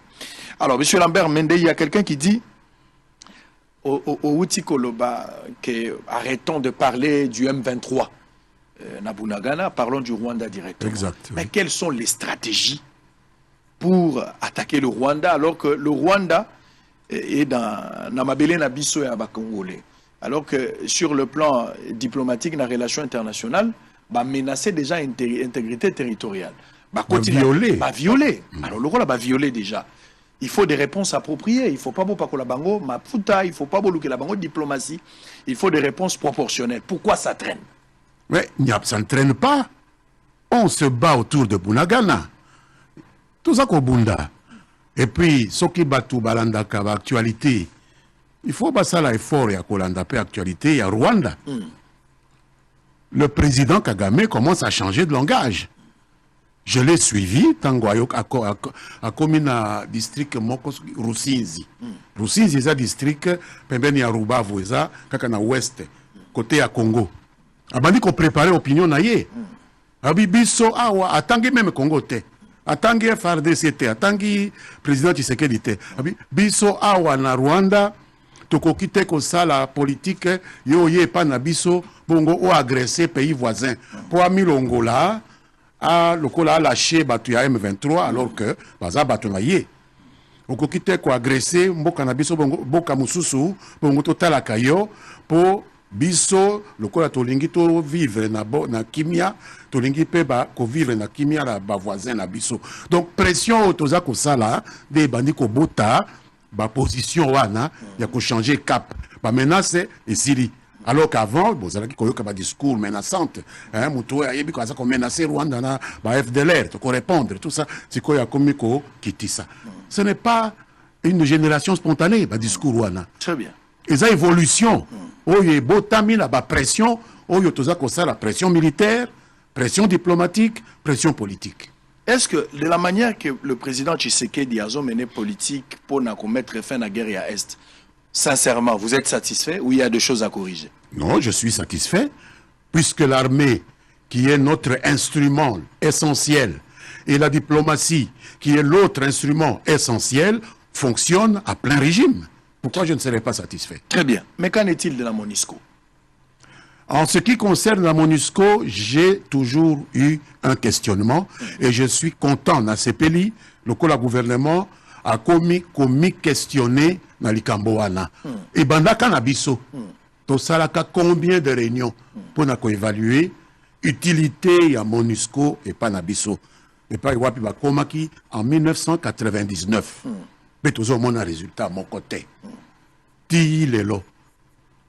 Alors, monsieur Lambert Mende, il y a quelqu'un qui dit au Outi Koloba que arrêtons de parler du M23 Nabunagana, parlons du Rwanda directement. Exact. Mais quelles sont les stratégies pour attaquer le Rwanda, alors que le Rwanda est dans Namabele Nabiso et Abakongolais. Alors que sur le plan diplomatique, la relation internationale, menacer déjà l'intégrité territoriale. Violer. Violer. Alors le rôle va violer déjà. il faut des réponses appropriées. Il ne faut pas beaucoup la bango maputa, il ne faut pas beaucoup la bango diplomatie. Il faut des réponses proportionnelles. Pourquoi ça traîne? Mais ça ne traîne pas. On se bat autour de Bunagana. Tout ça Bunda. Et puis, ce qui bat tout balanda kaba actualité, il faut passer l'effort et à Kolanda pe actualité, il y a Rwanda. Le président Kagame commence à changer de langage. Je l'ai suivi, tango a commune à district Mokos Rusinzi. Rusinzi est un district, pembeni ya Rubavu, eza kaka na ouest, côté à Congo. Abandi ko préparer opinion na ye. Abi biso awa atangi même Congo te. Atangi FRDC te, atangi président Tshisekedi te. Abi biso awa na Rwanda tokoki te ko sala politique yo ye pa na biso bongo o agresser pays voisins. Pour amilongola a lokola lâché batu ya M23 alors que baza batu na ye. Okoki te ko agresser mboka na biso bongo boka mususu bongo totala kayo po biso lokola tolingi to vivre na kimia tolingi pe ba ko vivre na kimia la ba voisin na biso. Donc pression toza ko sala de bandi ko bota ba position wana ya ko changer cap. Ba menace et Syrie. Alors qu'avant, vous avez un discours menaçant, hein, Moutou a yebi quoi ça comme menacer Rwanda na ba FDLR, to répondre tout ça, c'est quoi ya komiko qui dit ça. Ce n'est pas une génération spontanée, ba discours wana. Très bien. Et ça évolution. Oye botami la ba pression, oyo toza ko ça la pression militaire, pression diplomatique, pression politique. Est-ce que de la manière que le président Tshisekedi a mené politique pour mettre fin à la guerre à Est, sincèrement, vous êtes satisfait ou il y a des choses à corriger? Non, je suis satisfait, puisque l'armée, qui est notre instrument essentiel, et la diplomatie, qui est l'autre instrument essentiel, fonctionne à plein régime. Pourquoi je ne serais pas satisfait? Très bien. Mais qu'en est-il de la MONUSCO? En ce qui concerne la MONUSCO, j'ai toujours eu un questionnement et je suis content dans ces pays, le gouvernement a commis questionner dans les Camboana. Et banda kanabiso, to salaka combien de réunions pour évaluer l'utilité de MONUSCO et Panabiso. Et pas wapi bakomaki en 1999. Mais toujours mon résultat mon côté. Ti lelo.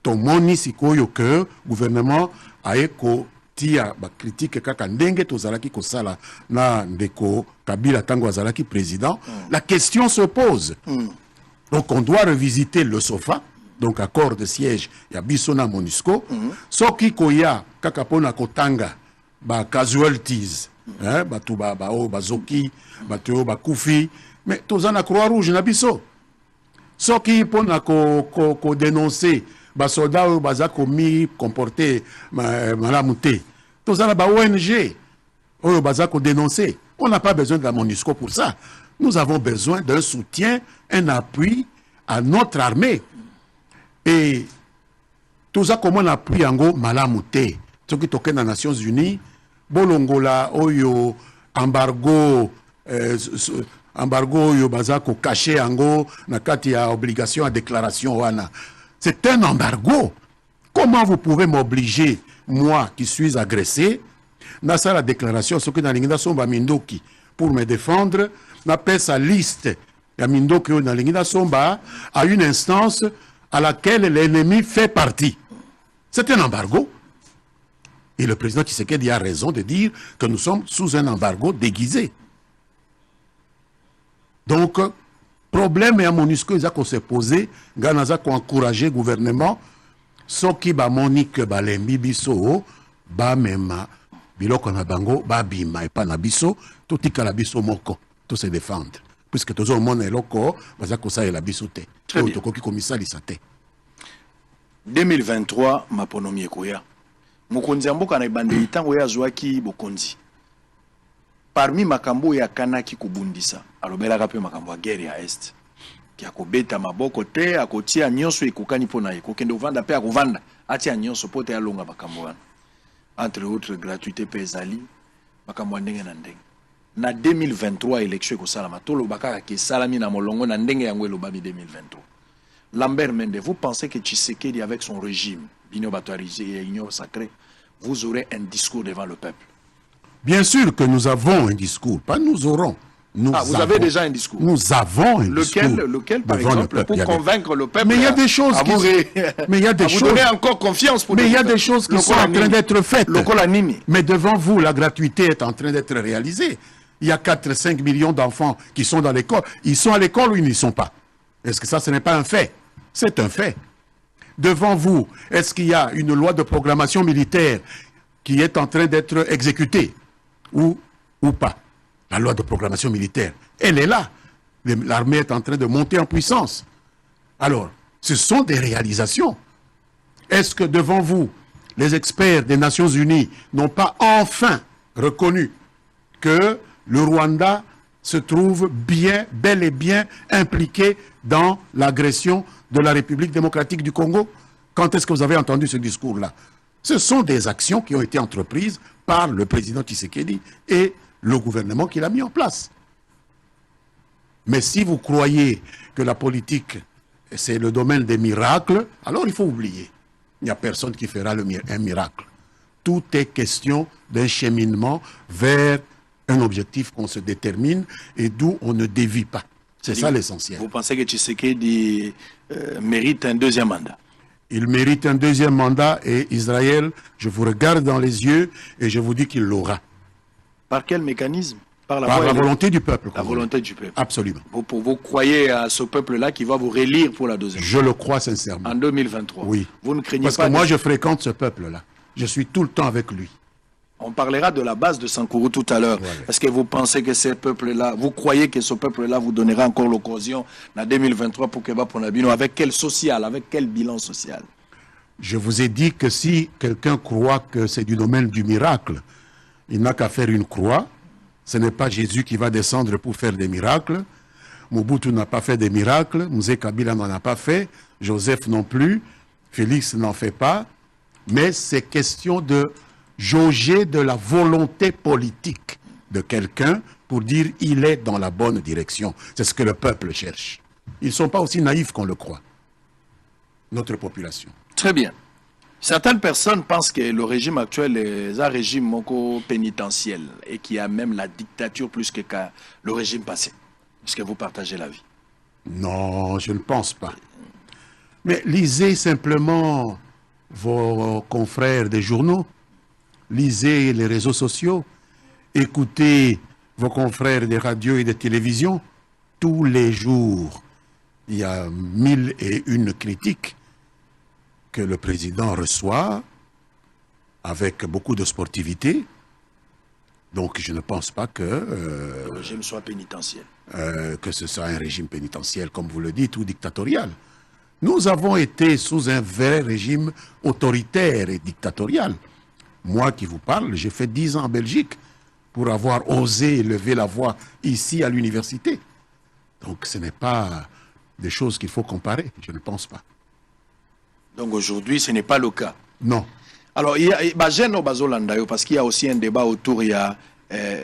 Ton monisiko yo que gouvernement a éco tia ba critique kaka ndenge tozalaki ko sala na ndeko Kabila tango azalaki président. La question se pose. Donc on doit revisiter le SOFA, donc accord de siège ya biso na MONUSCO. Soki koya kaka pona kotanga ba casualties, hein, batu ba zoki, batu ba kufi, mais tozana Croix Rouge na biso. Soki pona ko dénoncer ba soldats baza komi comporter malamu te. Tozana ba ONG oyo baza ko dénoncer. On n'a pas besoin de la MONUSCO pour ça. Nous avons besoin d'un soutien, un appui à notre armée. Et tout ça, comment on appuie en malamouté. Ce qui toque dans les Nations Unies, bolongola, oyo, embargo, oyo, bazako, caché ango, nakati ya obligation à déclaration, wana. C'est un embargo. Comment vous pouvez m'obliger, moi qui suis agressé, dans la déclaration, ce que dans l'Ingida Somba Mindoki, pour me défendre, n'appelle sa liste, ya Mindoki dans l'Ingida Somba, à une instance à laquelle l'ennemi fait partie. C'est un embargo. Et le président Tshisekedi a raison de dire que nous sommes sous un embargo déguisé. Donc, problème à MONUSCO, ils ont se posé, Ganaza a encouragé le gouvernement, soki ba Monique Balembi biso, ba mema, biloko na bango, ba bima et pas na biso, tout tika la biso moko, tout se défendre. Puisque tout le monde est loko, baza kosa et la biso te. Très bien. 2023, maponomi ekoya. Mokonzi amboka na ibandeli tango ya zwaki bokonzi. Parmi makambo ya kanaki kubundisa, alobela kape makambo ya guerre ya Est. Ki akobeta maboko te, akotia nyonso ekokani pona ye, kokende ovanda pe akovanda, atia nyonso pote ya longa makambo wana. Entre autres, gratuité pe ezali, makambo ndenge na ndenge. Na 2023 élection ekosalama, tolo bakaka ke salami na molongo na ndenge yango elobabi 2023. Lambert Mende, vous pensez que Tshisekedi avec son régime, Bino Batoarisé et Union Sacrée, vous aurez un discours devant le peuple? Bien sûr que nous avons un discours, pas nous aurons. vous avez déjà un discours. Nous avons un discours. Lequel, par exemple, pour convaincre le peuple mais il y a des choses qui... Mais il y a des choses... Vous donnez encore confiance pour... Mais il y a des choses qui sont en train d'être faites. Mais devant vous, la gratuité est en train d'être réalisée. Il y a 4-5 millions d'enfants qui sont dans l'école. Ils sont à l'école ou ils n'y sont pas? Est-ce que ça, ce n'est pas un fait? C'est un fait. Devant vous, est-ce qu'il y a une loi de programmation militaire qui est en train d'être exécutée ou pas? La loi de programmation militaire, elle est là. L'armée est en train de monter en puissance. Alors, ce sont des réalisations. Est-ce que devant vous, les experts des Nations Unies n'ont pas enfin reconnu que le Rwanda se trouve bel et bien impliqué dans l'agression de la République démocratique du Congo? Quand est-ce que vous avez entendu ce discours-là? Ce sont des actions qui ont été entreprises par le président Tshisekedi et le gouvernement qui l'a mis en place. Mais si vous croyez que la politique, c'est le domaine des miracles, alors il faut oublier. Il n'y a personne qui fera un miracle. Tout est question d'un cheminement vers un objectif qu'on se détermine et d'où on ne dévie pas. C'est ça l'essentiel. Vous pensez que Tshisekedi mérite un deuxième mandat? Il mérite un deuxième mandat et Israël, je vous regarde dans les yeux et je vous dis qu'il l'aura. Par quel mécanisme? Par la volonté du peuple. La volonté du peuple. Absolument. Vous croyez à ce peuple-là qui va vous relire pour la deuxième? Je le crois sincèrement. En 2023. Oui. Vous ne craignez pas... Parce que moi, je fréquente ce peuple-là. Je suis tout le temps avec lui. On parlera de la base de Sankourou tout à l'heure. Ouais. Est-ce que vous pensez que ce peuple-là, vous croyez que ce peuple-là vous donnera encore l'occasion en 2023 pour que va pour Nabino? Avec quel social? Avec quel bilan social? Je vous ai dit que si quelqu'un croit que c'est du domaine du miracle, il n'a qu'à faire une croix. Ce n'est pas Jésus qui va descendre pour faire des miracles. Mobutu n'a pas fait des miracles. Mouzé Kabila n'en a pas fait. Joseph non plus. Félix n'en fait pas. Mais c'est question de jauger de la volonté politique de quelqu'un pour dire il est dans la bonne direction. C'est ce que le peuple cherche. Ils ne sont pas aussi naïfs qu'on le croit. Notre population. Très bien. Certaines personnes pensent que le régime actuel est un régime pénitentiel et qu'il y a même la dictature plus que le régime passé. Est-ce que vous partagez l'avis? Non, je ne pense pas. Mais lisez simplement vos confrères des journaux, lisez les réseaux sociaux, écoutez vos confrères des radios et des télévisions. Tous les jours, il y a 1001 critiques que le président reçoit avec beaucoup de sportivité. Donc je ne pense pas que le régime soit pénitentiel. Que ce soit un régime pénitentiel, comme vous le dites, ou dictatorial. Nous avons été sous un vrai régime autoritaire et dictatorial. Moi qui vous parle, j'ai fait 10 ans en Belgique pour avoir osé lever la voix ici à l'université. Donc ce n'est pas des choses qu'il faut comparer, je ne pense pas. Donc aujourd'hui, ce n'est pas le cas. Non. Alors, il y a parce qu'il y a aussi un débat autour, il y a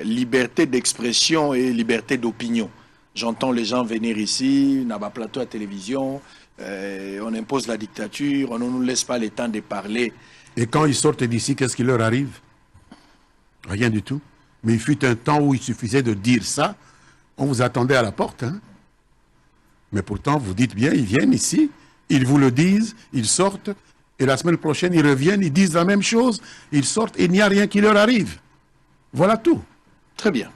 liberté d'expression et liberté d'opinion. J'entends les gens venir ici, on a un plateau à télévision, on impose la dictature, on ne nous laisse pas le temps de parler. Et quand ils sortent d'ici, qu'est-ce qui leur arrive? Rien du tout. Mais il fut un temps où il suffisait de dire ça, on vous attendait à la porte. Hein? Mais pourtant, vous dites bien, ils viennent ici, ils vous le disent, ils sortent, et la semaine prochaine, ils reviennent, ils disent la même chose, ils sortent, et il n'y a rien qui leur arrive. Voilà tout. Très bien.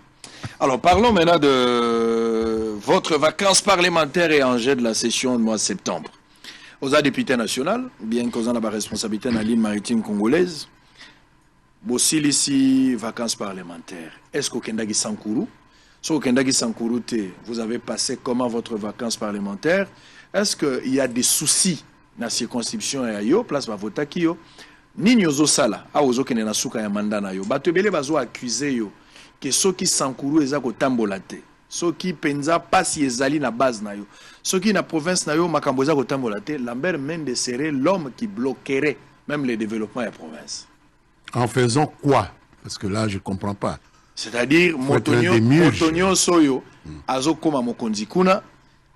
Alors, parlons maintenant de votre vacances parlementaires et enjeux de la session du mois de septembre. Aux députés national, bien qu'aux la responsabilité dans la ligne maritime congolaise, aussi ici, vacances parlementaires. Est-ce qu'au Kendagi Sankourou, au Kendagi Sankourou, vous avez passé comment votre vacances parlementaires? Est-ce qu'il y a des soucis dans la circonscription et à place va voter qui yo? Ni nyozo sala, a ozo kene na suka ya manda na yo. Batebele bazo accusé yo que ceux qui Sankourou ezako tambolate. Ceux qui penza pasi ezali na base na yo. Ceux qui na province na yo makambo ezako tambolate, Lambert Mende serait l'homme qui bloquerait même le développement de la province. En faisant quoi? Parce que là je ne comprends pas. C'est-à-dire Motonio Soyo azo koma mokonzi kuna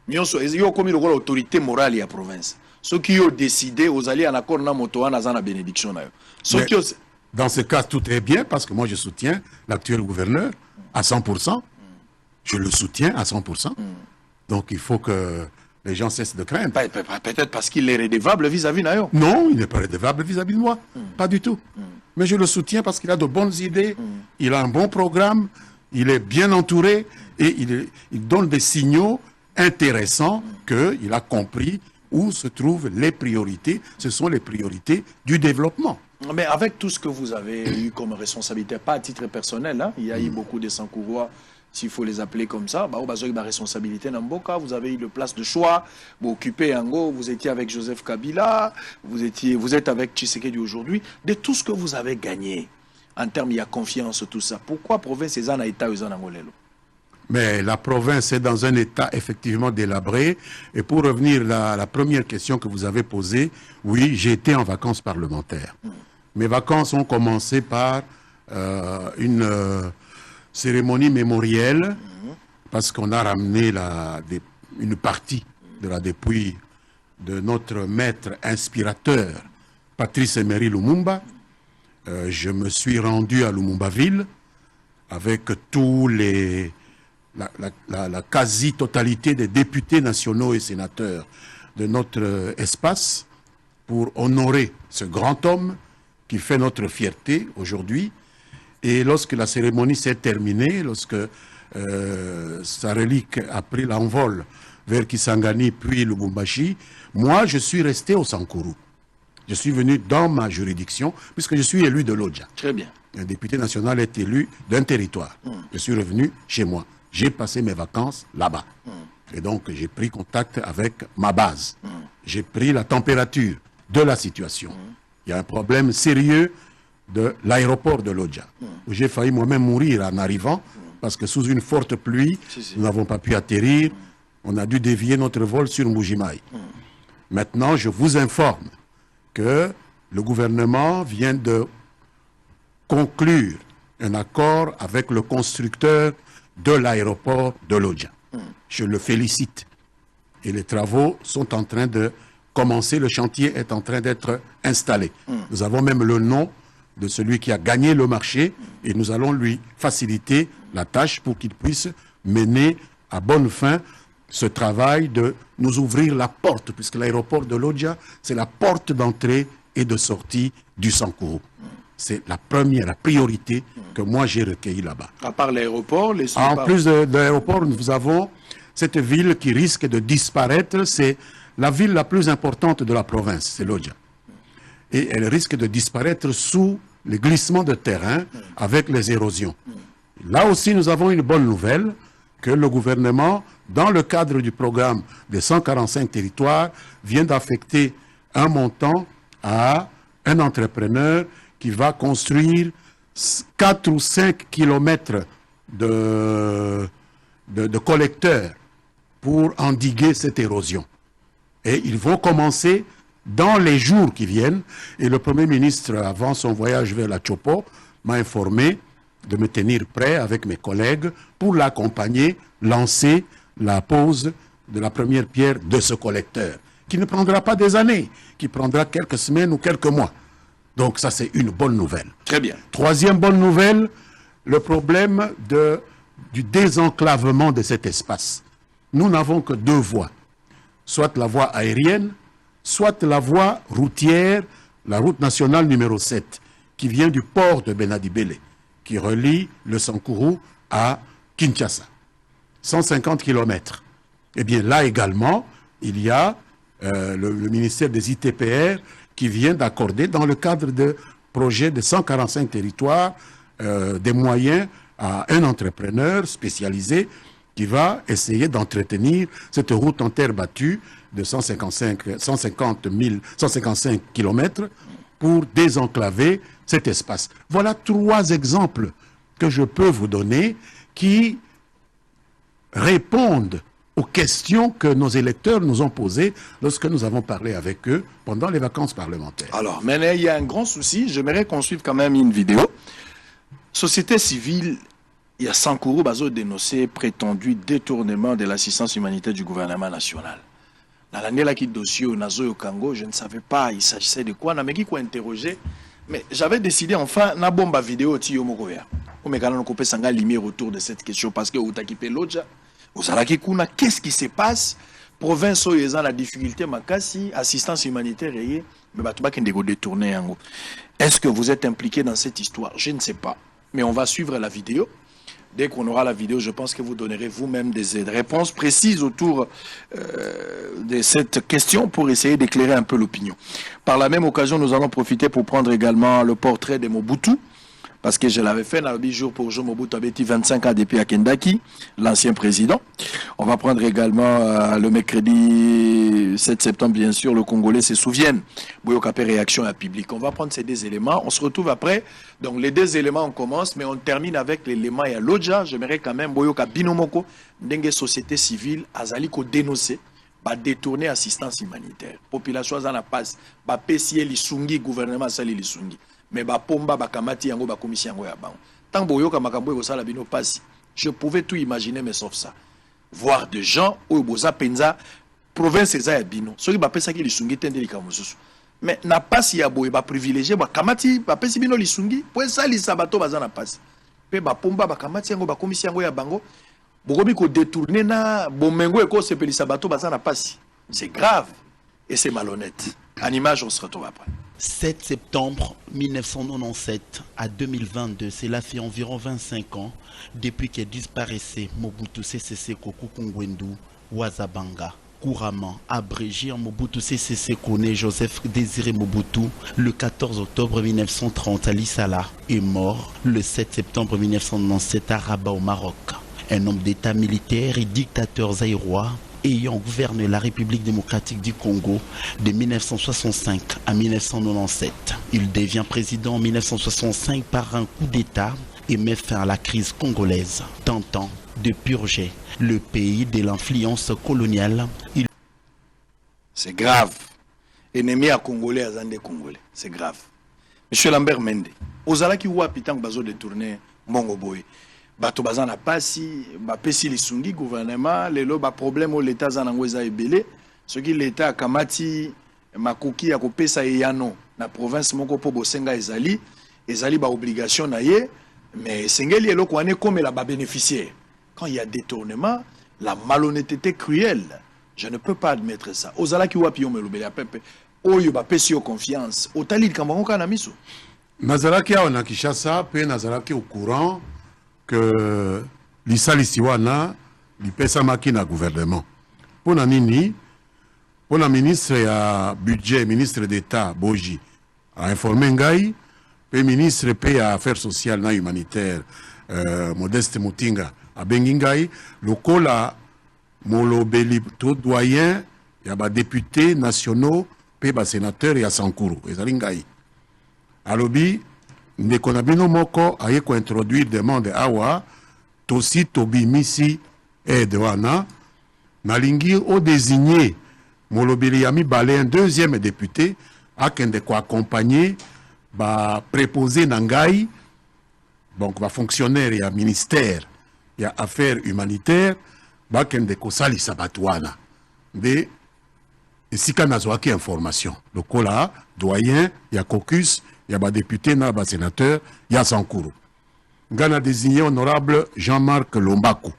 nyonso yo komi lokola autorité morale ya province. Ceux qui ont décidé aux alliés en accord na motoana za na bénédiction na yo. Dans ce cas tout est bien parce que moi je soutiens l'actuel gouverneur à 100%. Je le soutiens à 100%. Donc il faut que les gens cessent de craindre. Peut-être parce qu'il est redevable vis-à-vis d'eux. Non, il n'est pas redevable vis-à-vis de moi. Pas du tout. Mais je le soutiens parce qu'il a de bonnes idées, il a un bon programme, il est bien entouré et il donne des signaux intéressants qu'il a compris où se trouvent les priorités. Ce sont les priorités du développement. Mais avec tout ce que vous avez eu comme responsabilité, pas à titre personnel, hein, il y a eu beaucoup de Sankourois, s'il faut les appeler comme ça, vous avez une responsabilité dans Mboka, vous avez eu le place de choix, vous occupez Ango, vous étiez avec Joseph Kabila, vous êtes avec Tshisekedi aujourd'hui. De tout ce que vous avez gagné, en termes, il y a confiance, tout ça. Pourquoi la province est en état aux Angolelo? Mais la province est dans un état effectivement délabré. Et pour revenir à la première question que vous avez posée, oui, j'ai été en vacances parlementaires. Mes vacances ont commencé par une cérémonie mémorielle, parce qu'on a ramené une partie de la dépouille de notre maître inspirateur, Patrice Emery Lumumba. Je me suis rendu à Lumumba-Ville avec la quasi-totalité des députés nationaux et sénateurs de notre espace pour honorer ce grand homme qui fait notre fierté aujourd'hui. Et lorsque la cérémonie s'est terminée, lorsque sa relique a pris l'envol vers Kisangani puis Lubumbashi, moi je suis resté au Sankuru. Je suis venu dans ma juridiction, puisque je suis élu de l'Odja. Très bien. Un député national est élu d'un territoire. Je suis revenu chez moi. J'ai passé mes vacances là-bas. Et donc j'ai pris contact avec ma base. J'ai pris la température de la situation. Il y a un problème sérieux de l'aéroport de l'Odja, où j'ai failli moi-même mourir en arrivant, parce que sous une forte pluie, nous n'avons pas pu atterrir. On a dû dévier notre vol sur Mbujimaï. Maintenant, je vous informe que le gouvernement vient de conclure un accord avec le constructeur de l'aéroport de l'Odja. Je le félicite. Et les travaux sont en train de commencer, le chantier est en train d'être installé. Nous avons même le nom de celui qui a gagné le marché et nous allons lui faciliter la tâche pour qu'il puisse mener à bonne fin ce travail de nous ouvrir la porte, puisque l'aéroport de l'Odja, c'est la porte d'entrée et de sortie du Sankuru. C'est la priorité que moi j'ai recueillie là-bas. À part l'aéroport, en plus de l'aéroport, nous avons cette ville qui risque de disparaître. C'est la ville la plus importante de la province, c'est l'Odja. Et elle risque de disparaître sous les glissements de terrain avec les érosions. Là aussi, nous avons une bonne nouvelle, que le gouvernement, dans le cadre du programme des 145 territoires, vient d'affecter un montant à un entrepreneur qui va construire 4 ou 5 kilomètres de collecteurs pour endiguer cette érosion. Et ils vont commencer dans les jours qui viennent. Et le Premier ministre, avant son voyage vers la Chopo, m'a informé de me tenir prêt avec mes collègues pour l'accompagner, lancer la pose de la première pierre de ce collecteur, qui ne prendra pas des années, qui prendra quelques semaines ou quelques mois. Donc ça, c'est une bonne nouvelle. Très bien. Troisième bonne nouvelle, le problème du désenclavement de cet espace. Nous n'avons que 2 voies, soit la voie aérienne, soit la voie routière, la route nationale numéro 7, qui vient du port de Benadibele, qui relie le Sankuru à Kinshasa. 150 km. Eh bien, là également, il y a le ministère des ITPR qui vient d'accorder, dans le cadre de projets de 145 territoires, des moyens à un entrepreneur spécialisé qui va essayer d'entretenir cette route en terre battue de 155 km pour désenclaver cet espace. Voilà 3 exemples que je peux vous donner qui répondent aux questions que nos électeurs nous ont posées lorsque nous avons parlé avec eux pendant les vacances parlementaires. Alors, mais il y a un grand souci. J'aimerais qu'on suive quand même une vidéo. Société civile, il y a Sankuru Bazo dénoncé prétendu détournement de l'assistance humanitaire du gouvernement national. Dans l'année là qui dossier au Nazo et au Congo, je ne savais pas il s'agissait de quoi. On m'a interrogé. Mais j'avais décidé enfin na bomba vidéo ti yomokoya. mais quand on coupe sanga lumière autour de cette question parce que utakipe loja ozalaki kuna qu'est-ce qui se passe province où ils ont la difficulté makasi assistance humanitaire mais batuba kende go détourner yango. Est-ce que vous êtes impliqué dans cette histoire? Je ne sais pas, mais on va suivre la vidéo. Dès qu'on aura la vidéo, je pense que vous donnerez vous-même des réponses précises autour de cette question pour essayer d'éclairer un peu l'opinion. Par la même occasion, nous allons profiter pour prendre également le portrait de Mobutu, parce que je l'avais fait dans le jour pour jour. Mobutu avait été 25 ans depuis à Kendaki, l'ancien président. On va prendre également le mercredi 7 septembre, bien sûr, le Congolais se souviennent. Boyokapé réaction à public. On va prendre ces deux éléments. On se retrouve après. Donc les deux éléments, on commence, mais on termine avec l'élément et l'Odja. J'aimerais quand même, Boyoka Binomoko, Ndenge société civile, Azaliko dénoncer, ba détourner assistance humanitaire. Population azana passe, ba PCL lisungi, gouvernement sali lisungi. Mais ba pomba ba kamati yango ba commission yango ya bango. Tant boyoka makambo ko sala bino passe. Je pouvais tout imaginer mais sauf ça. Voir des gens ou boza penza province eza ya bino. Soki ba pesa ki lisungi tende likamususu. Mais na passe ya boye ba privilégié ba kamati ba pesi bino lisungi po sali sabato bazana passe. Pe ba pomba ba kamati yango ba commission yango ya bango. Bokomi ko détourner na bomengo eko sepelisa bato bazana passe. C'est grave et c'est malhonnête. En image, on se retrouve après. 7 septembre 1997 à 2022, cela fait environ 25 ans depuis que disparaissait Mobutu Sese Seko Kukungwendu Wazabanga. Couramment abrégé en Mobutu Sese Seko né Joseph Désiré Mobutu le 14 octobre 1930 à Lissala est mort le 7 septembre 1997 à Rabat au Maroc. Un homme d'état militaire et dictateur zaïrois ayant gouverné la République démocratique du Congo de 1965 à 1997. Il devient président en 1965 par un coup d'État et met fin à la crise congolaise, tentant de purger le pays de l'influence coloniale. C'est grave. Ennemi à Congolais, à Zande Congolais. C'est grave. Monsieur Lambert Mende, Ozalaki Wapitan Bazo de tourner Mongo Boy. Bato bazana pasi ba pesi lisungi gouvernement lelo ba problème au l'état zanangweza ebele ce qui l'état kamati makoki ya kopesa yano na province moko po bosenga ezali ba obligation na ye mais sengeli eloko ane comme la ba bénéficiaire quand il y a détournement la malhonnêteté cruelle je ne peux pas admettre ça ozala ki wapi yo melobele ya pepe oyo ba pesi yo confiance otali kambango kana miso nazalaki awa na Kinshasa pe nazalaki au courant que l'Isali Siwana l'ipesa maki na gouvernement. Pour na nini, pour la ministre ya budget, ministre d'État Boji a informé ngai, pe ministre pe ya affaires sociales na humanitaire Modeste Mutinga a bengi ngai lokola molobeli to doyen ya ba députés nationaux pe ba sénateurs ya Sankuru ezali ngai. Alobi ndeko na bino moko aye ko introduire demande awa tosi tobi misi aide wana nalingi o désigner molobeli ya mibale un deuxième député akende ko accompagner ba préposé na ngai donc ba fonctionnaire ya ministère ya affaires humanitaires ba kende ko salisa bato wana nde esika nazwaki information lokola doyen ya caucus il y a des députés, des sénateurs, il y a Sankuru. Gana désigné honorable Jean-Marc Lombaku.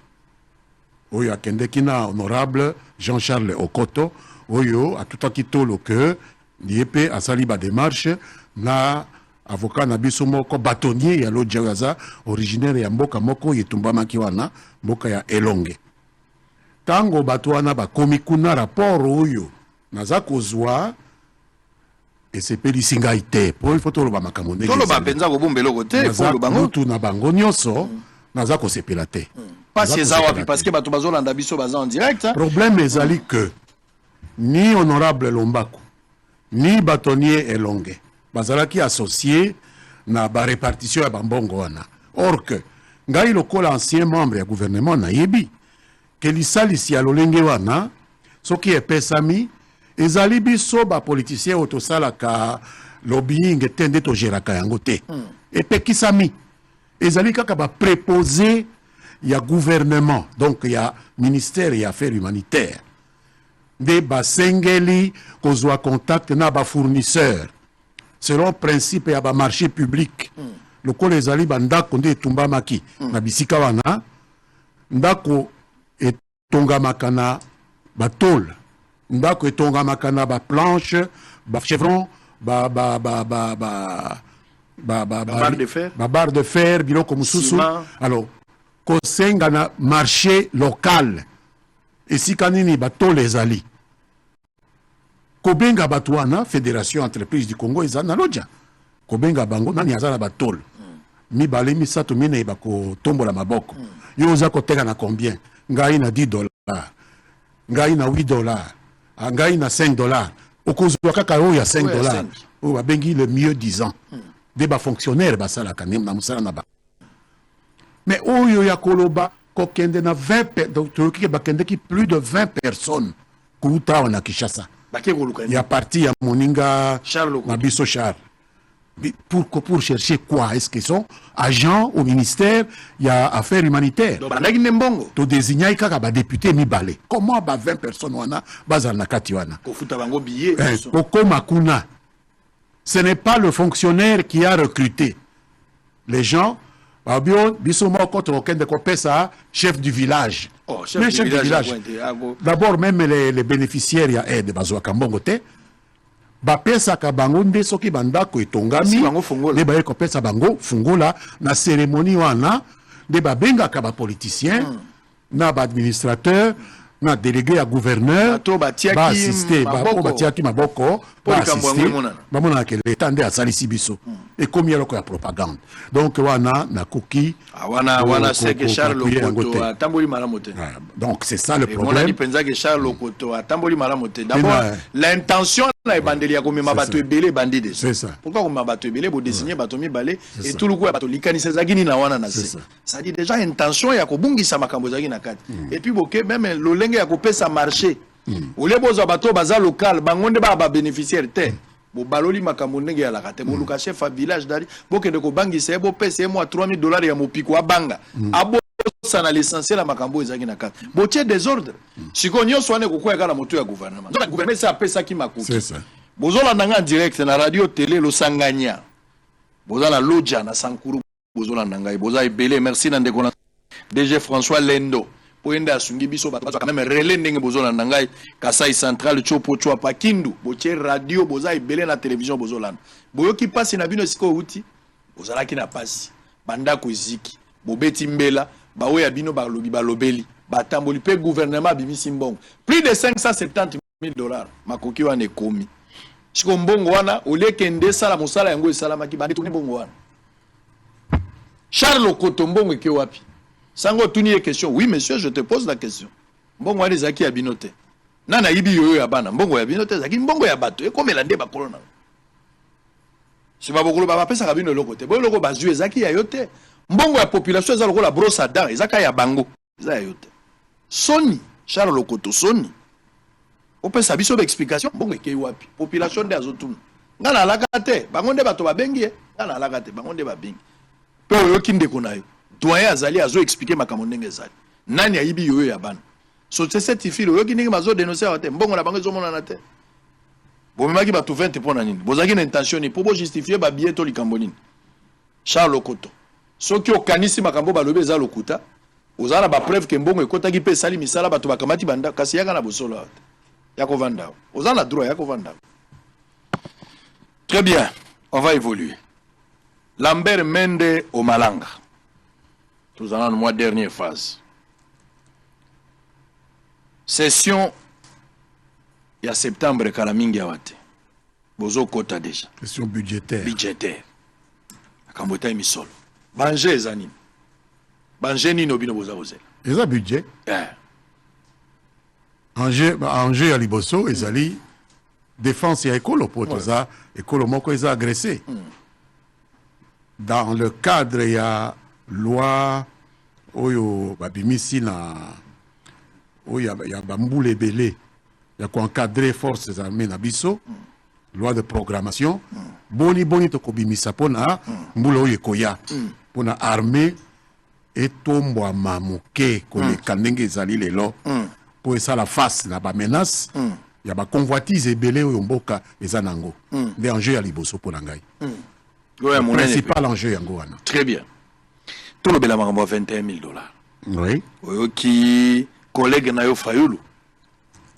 Oyo a Kendekina honorable Jean-Charles Okoto. Oyo a tout akito le que l'IEP a sali ba démarche na avocat na biso moko bâtonnier ya l'Odjawaza originaire ya mboka moko yetumba makiwana mboka ya Elonge. Tango batwana ba komikuna rapport oyo naza kozwa et c'est pelisinga ite pour il faut to lo ba makamone to lo ba penza ko bombelo ko te pour lo bango tout na bango nyoso naza ko sepela te pas ces awapi parce que bato bazolanda biso baza en direct problème ezali que ni honorable Lombaku ni bâtonnier Elonge bazalaki associé na ba répartition ya bambongo wana or que ngai lokola ancien membre ya gouvernement na yebi que lisalisi ya lolenge wana soki epesami ezali biso ba politicien otosalaka lobbying tende to geraka yango te epekisami ezali kaka ba préposé ya gouvernement donc ya ministère ya affaires humanitaires de basengeli kozwa contact na ba fournisseur selon principe ya ba marché public lokola ezali bandako nde etumbamaki na bisika wana ndako etongamaka na batole ndako etongamaka na baplanche bachevron barre de fer biloko mosusu alors kosenga na marché local esika nini batole ezali kobenga bato wana fédération entreprise du Congo eza na loja kobenga bango nani aza na batole mibale misato mine bakotombola maboko yo oza koteka na combien ngai na $10 ngai na $8 ngai na $5 okozwa kaka oyo ya $5 oyo babengi le mieux disant de bafonctionnaire basalaka na mosala na ba mais oyo ya koloba kokende na 20 bakendeki plus de 20 personnes kuuta awa na Kinshasa ya parti ya moninga na biso Charles pour chercher quoi? Est-ce qu'ils sont agents au ministère? Il y a affaires humanitaires. Tu désignes kaka député Mibale. Comment 20 personnes wana bazal na kati wana? Koko Makuna. Ce n'est pas le fonctionnaire qui a recruté les gens. Chef du village. Oh, chef du village. D'abord, même les bénéficiaires, il y a aide. Bapesaka bango nde soki bandako etongami nde baye kopesa bango fungola na cérémonie wana nde babengaka ba politicien na ba administrateur na délégué à gouverneur ba assister ba batiaki maboko ba assister ba mona ke l'état nde asalisi biso et comme yeloko ya propagande donc wana na koki wana c'est que Charles Lokoto atamboli malamote donc c'est ça le problème on pensa que Charles Lokoto atamboli malamote d'abord l'intention na ebandeli ya komema bato ebele bandide c'est ça pourquoi komema bato ebele bo désigner bato mibale et tout le coup bato likanisa zagini na wana na se ça dit déjà intention ya kobungisa makambo zagini na kati et puis boke même lolenge ya kopesa marché ole bozo bato baza local bangonde ba bénéficiaire te bo baloli makambo ndenge ya la kate bo luka chef à village dali boke de ko bangisa bo pesa moi $3000 ya mopiko abanga abo ça na l'essentiel à makambo ezaki na kati botie désordre siko nyonso ane kokoya kala moto ya gouvernement donc gouvernement ça pesa ki makuki c'est ça bozola nanga en direct na radio télé lo sanganya bozola loja na sankuru bozola nanga boza ebele merci na ndeko na DG François Lendo poenda asungi biso bato quand même relais ndenge bozola nanga Kasai Central chopo chwa pa kindu botie radio boza ebele na télévision bozola boyoki passe na bino siko uti bozala ki na passe banda ko ziki bobeti mbela bawe ya bino balobi balobeli batamboli pe gouvernement bimisi mbongo plus de $570,000 makoki wana ekomi siko mbongo wana olekende sala mosala yango esalamaki bandi tuni mbongo wana Charles Lokoto mbongo eke wapi sango tuni question oui monsieur je te pose la question mbongo wana ezaki ya binote nana yibi yoyo ya bana mbongo ya binote ezaki mbongo ya bato ekomela nde bakolona siba bokolo baba pesa kabino lokote bo loko bazu ezaki ya yote mbongo ya population eza lokola brosse à dents ezaka ya bango eza ya yote soni Charles Lokoto soni opesa biso ba explication mbongo ekei wapi population nde azotuna ngana alaka te bango nde bato babengi ngana alaka te bango nde babengi pe oyoki ndeko na yo doyen azali azo expliquer makambo ndenge ezali nani ayibi yoyo ya bana so c'est cette fille oyoki ndenge mazo dénoncer te mbongo na bango ezomona te bomemaki bato 20 pona nini bozaki na intention ni po bo justifier ba billet to likambo nini Charles Lokoto soki okanisi makambo balobi eza lokuta ozala ba preuve ke mbongo ekotaki pe sali misala bato bakamati banda kasi yaka na bosolo yako vanda ozala droit yako vanda. Très bien, on va évoluer. Lambert Mende au Malanga. Nous allons dans le mois dernière phase. Session il y a septembre kalamingi awate. Bozo kota déjà. Question budgétaire. Budgétaire. Akambota emisolo. Banje ezani. Banje ni nobino boza ozela. Eza budget. Enjeu à Liboso, ezali défense ya école pour ça école moko eza agressé. Dans le cadre il y a loi oyo babimisi na oyo ya bambule belé ya ko encadrer forces armées na biso loi de programmation boni to kobimisa pona mbula oyo koya pona armée etombwa mamuke ko le kandenge ezali lelo pour ça la face na ba menace ya ba convoitise ebele oyo mboka eza nango nde enjeu ya Liboso pona ngai Ouais, Le mon principal enjeu yango wana. Très bien. Tout le bel amaramba 21 000 $. Oui. Oyo qui collègue na yo Fayulu.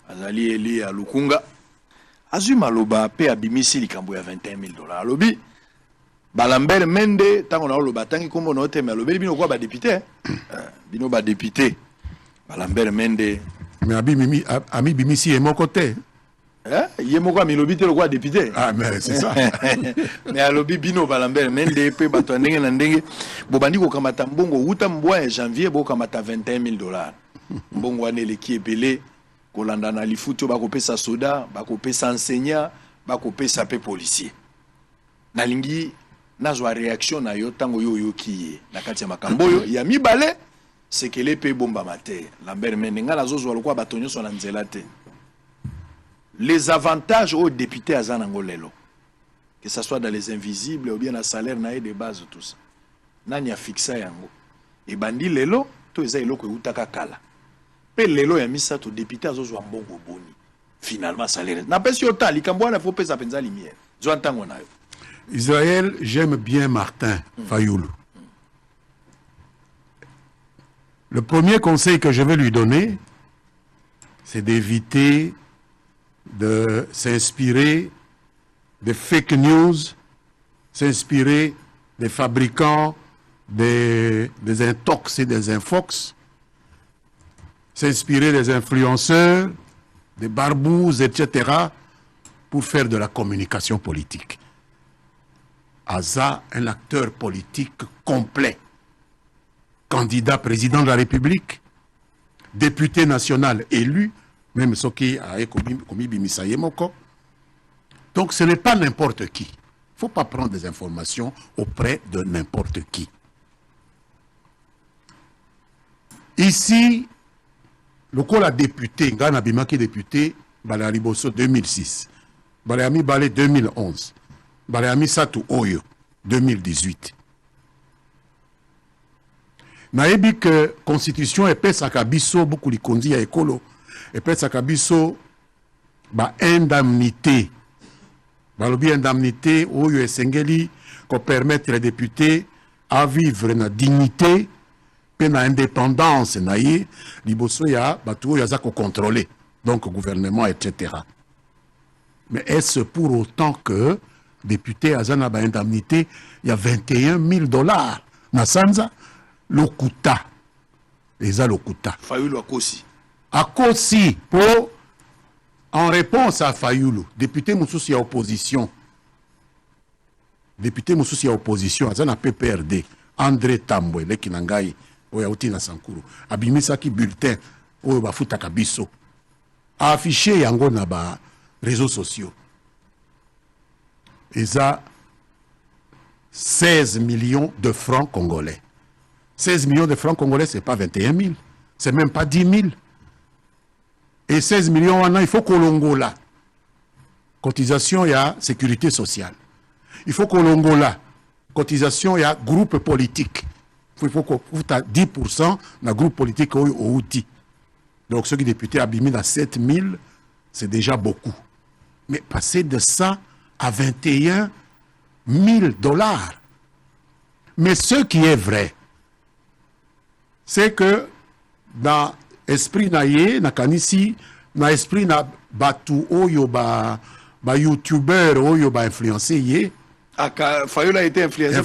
Azali Eli à Lukunga. Azui maloba pe abimisi likambo ya 21 000 $. Alobi Balambert Mende tango na loba tangi kombo na oteme alobi bino kwa ba député. Bino ba député. Balambert Mende. Mais ami bimisi est mon côté. Il est mon milobi te le quoi député. Ah mais c'est ça. Mais alobi bino Balambert Mende pe bato ndenge na ndenge bobandi ko kamata mbongo uta mbwa janvier bo kamata 21 000 $. Mbongo ane leki ebele kolanda na lifuto bako pesa soda, bako pesa enseignant, bako pesa pe policier. Nalingi nazwa réaction na yo tango yo ki na kati ya makambo yo ya mibale sekele pe bomba mate. Lambert Mende nga nazozwa lokwa batonyo so na nzela te. Les avantages aux députés à Zanangolelo, que ce soit dans les invisibles ou bien dans le salaire de base, tout ça. Nani a fixé yango. Et bandi lelo, to eza eloko utaka kala. Pe lelo ya misa to député azozo mbongo boni. Finalement salaire. Na pesi ota likambo na faut pesa penza lumière. Zo antango na yo. Israël, j'aime bien Martin Fayoulou. Le premier conseil que je vais lui donner, c'est d'éviter de s'inspirer des fake news, s'inspirer des fabricants, des intox et des infox, s'inspirer des influenceurs, des barbouzes, etc., pour faire de la communication politique. Aza, un acteur politique complet, candidat président de la République, député national élu, même ce qui a commis Bimisaye Moko. Donc ce n'est pas n'importe qui. Il ne faut pas prendre des informations auprès de n'importe qui. Ici, le col a député, Ngana Bimaki député, Balari Bosso 2006, Balayami Balé 2011, Balayami Satou Oyo 2018. Naebi que constitution epesa sakabiso beaucoup li kondi ya ekolo epesa sakabiso ba indemnité balobi indemnité oyo esengeli ko permettre les députés à vivre na dignité pe na indépendance na ye liboso ya batu oyo aza ko contrôler donc gouvernement etc. Mais est-ce pour autant que député azana ba indemnité il y a 21 000 $ na sanza Lokuta. Eza Lokuta. Fayoulou Akosi. Akosi, pour, en réponse à Fayoulou, député Moussousi à opposition. Député Moussousi à opposition, Azana PPRD, André Tambwe, le Kinangai, Oyauti na Sankuru, Abimisaki bulletin, Oyo Bafuta Kabiso, a affiché Yango na ba réseaux sociaux. Eza 16 millions de francs congolais. 16 millions de francs congolais, ce n'est pas 21 000. C'est même pas 10 000. Et 16 millions, il faut qu'on l'ongola. Cotisation, il y a sécurité sociale. Il faut qu'on l'ongola. Cotisation, il y a groupe politique. Il faut qu'on ait 10% dans groupe politique au outil. Donc, ceux qui députés abîmés à 7 000, c'est déjà beaucoup. Mais passer de ça à 21 000 $. Mais ce qui est vrai, c'est que dans l'esprit naïe, na kanisi, dans l'esprit na batu oyo ba youtubeur oyo ba influencé yé. Fayoulou a été influencé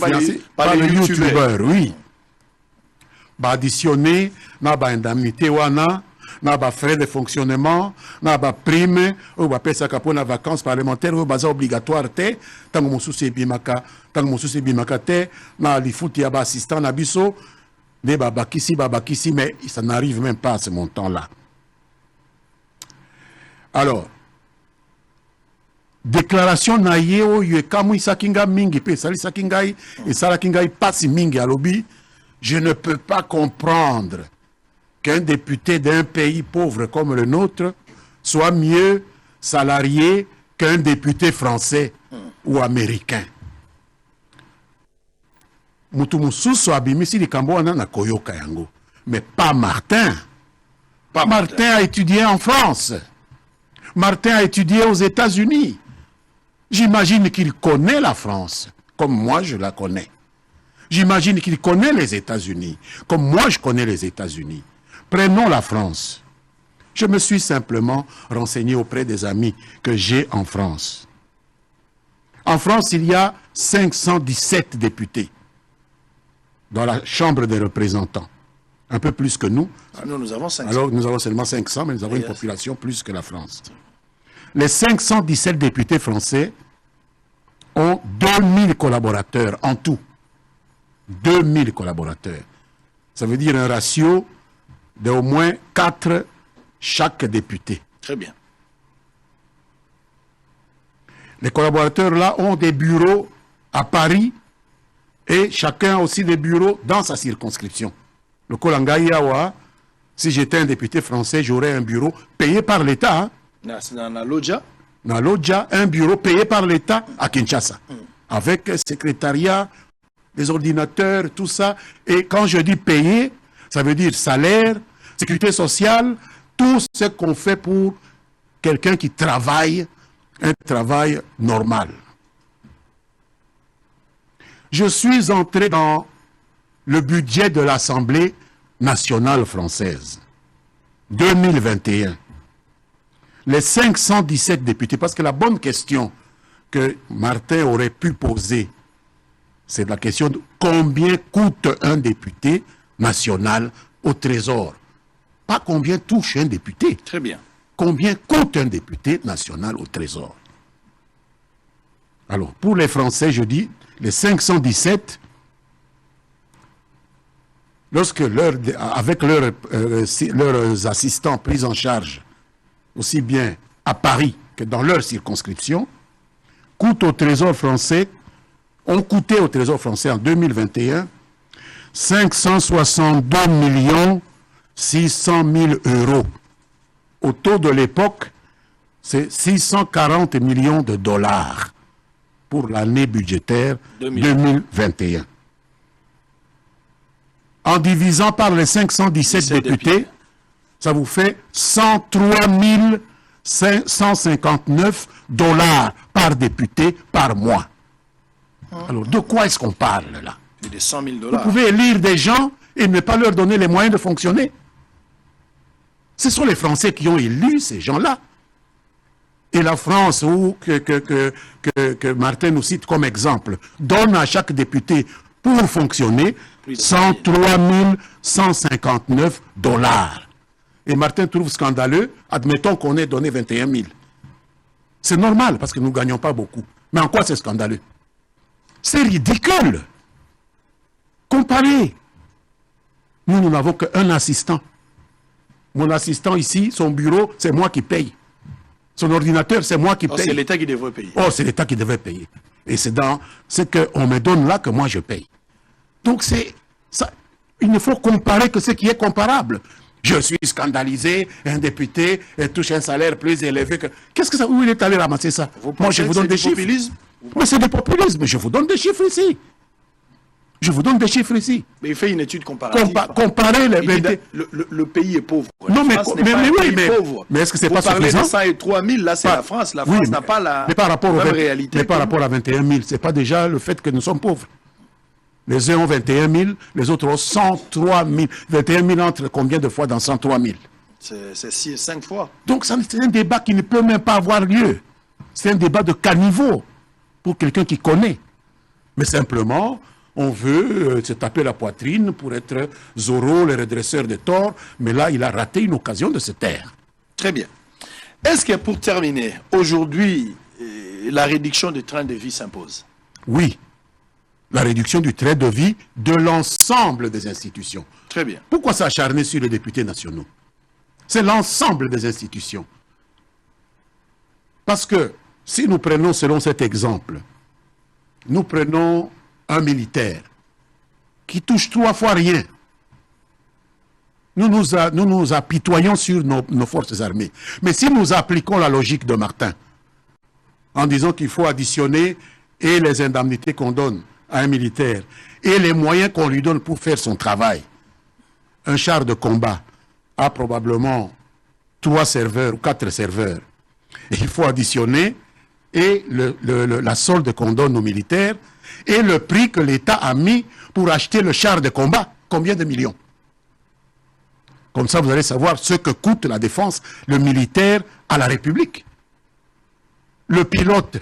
par les youtubeurs, oui. Ba additionné na ba indemnité wana, na ba frais de fonctionnement, na ba prime, ou ba pesa kapo na vacances parlementaires, ou baza obligatoire te, tango mosusu bimaka te, na lifuti ya ba assistant na biso. Babakisi, mais ça n'arrive même pas à ce montant-là. Alors, déclaration naïe oyo kamu isakinga mingi pe sali sakingai et salakingai pasi mingi alobi, je ne peux pas comprendre qu'un député d'un pays pauvre comme le nôtre soit mieux salarié qu'un député français ou américain. Mutumusouso abimisi likambo wana na koyoka yango. Mais pas Martin. Martin a étudié en France. Martin a étudié aux États-Unis. J'imagine qu'il connaît la France. comme moi je la connais. J'imagine qu'il connaît les États-Unis, comme moi je connais les États-Unis. Prenons la France. Je me suis simplement renseigné auprès des amis que j'ai en France. En France, il y a 517 députés dans la Chambre des représentants. Un peu plus que nous. Nous avons 500. Alors, nous avons seulement 500, mais nous avons une population plus que la France. Les 517 députés français ont 2000 collaborateurs en tout. 2000 collaborateurs. Ça veut dire un ratio d'au moins 4 chaque député. Très bien. Les collaborateurs là ont des bureaux à Paris et chacun a aussi des bureaux dans sa circonscription. Le Kolangaïawa, si j'étais un député français, j'aurais un bureau payé par l'État. Hein. C'est dans la Lodja. Dans Lodja, un bureau payé par l'État à Kinshasa. Avec secrétariat, les ordinateurs, tout ça. Et quand je dis payé, ça veut dire salaire, sécurité sociale, tout ce qu'on fait pour quelqu'un qui travaille, un travail normal. Je suis entré dans le budget de l'Assemblée nationale française, 2021. Les 517 députés, parce que la bonne question que Martin aurait pu poser, c'est la question de combien coûte un député national au Trésor. Pas combien touche un député. Très bien. Combien coûte un député national au Trésor? Alors, pour les Français, je dis, les 517, lorsque avec leurs assistants pris en charge, aussi bien à Paris que dans leur circonscription, coûtent au Trésor français, ont coûté au Trésor français en 2021 562 600 000 euros. Au taux de l'époque, c'est 640 millions de dollars pour l'année budgétaire 2021. En divisant par les 517 députés, ça vous fait 103 559 dollars par député par mois. Alors, de quoi est-ce qu'on parle là? Des 100 000 Vous dollars. pouvez élire des gens et ne pas leur donner les moyens de fonctionner. Ce sont les Français qui ont élu ces gens-là. Et la France, que Martin nous cite comme exemple, donne à chaque député pour fonctionner 103 159 dollars. Et Martin trouve scandaleux, admettons qu'on ait donné 21 000. C'est normal parce que nous ne gagnons pas beaucoup. Mais en quoi c'est scandaleux? C'est ridicule. Comparez. Nous n'avons qu'un assistant. Mon assistant ici, son bureau, c'est moi qui paye. Son ordinateur, c'est moi qui paye. C'est l'État qui devrait payer. Oh, c'est l'État qui devrait payer. Et c'est dans ce qu'on me donne là que moi je paye. Donc c'est ça. Il ne faut comparer que ce qui est comparable. Je suis scandalisé, un député touche un salaire plus élevé que... Qu'est-ce que ça... Où il est allé ramasser ça? Moi, je vous donne des chiffres. Populisme? Mais c'est du populisme. Je vous donne des chiffres ici. Je vous donne des chiffres ici. Mais il fait une étude comparative. Comparer le pays est pauvre. Non, mais oui, pauvre. Mais est-ce que c'est pas suffisant? Vous parlez de 103 000, là c'est la France. La France n'a pas la même réalité. Mais par rapport à 21 000, c'est pas déjà le fait que nous sommes pauvres. Les uns ont 21 000, les autres ont 103 000. 21 000 entre combien de fois dans 103 000? C'est 5 fois. Donc c'est un débat qui ne peut même pas avoir lieu. C'est un débat de caniveau pour quelqu'un qui connaît. Mais simplement, on veut se taper la poitrine pour être Zorro, le redresseur des torts. Mais là, il a raté une occasion de se taire. Très bien. Est-ce que pour terminer, aujourd'hui, la réduction du train de vie s'impose? Oui. La réduction du train de vie de l'ensemble des institutions. Très bien. Pourquoi s'acharner sur les députés nationaux? C'est l'ensemble des institutions. Parce que si nous prenons, selon cet exemple, nous prenons un militaire qui touche 3 fois rien. Nous nous apitoyons sur nos forces armées. Mais si nous appliquons la logique de Martin, en disant qu'il faut additionner et les indemnités qu'on donne à un militaire et les moyens qu'on lui donne pour faire son travail, un char de combat a probablement 3 serveurs ou 4 serveurs. Et il faut additionner et la solde qu'on donne aux militaires et le prix que l'État a mis pour acheter le char de combat. Combien de millions? Comme ça, vous allez savoir ce que coûte la défense, le militaire à la République. Le pilote,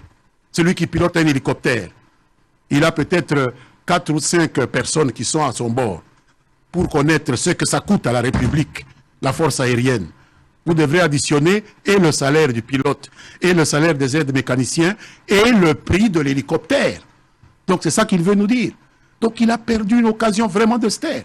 celui qui pilote un hélicoptère, il a peut-être 4 ou 5 personnes qui sont à son bord. Pour connaître ce que ça coûte à la République, la force aérienne, vous devrez additionner et le salaire du pilote, et le salaire des aides mécaniciens, et le prix de l'hélicoptère. Donc c'est ça qu'il veut nous dire. Donc il a perdu une occasion vraiment de se taire.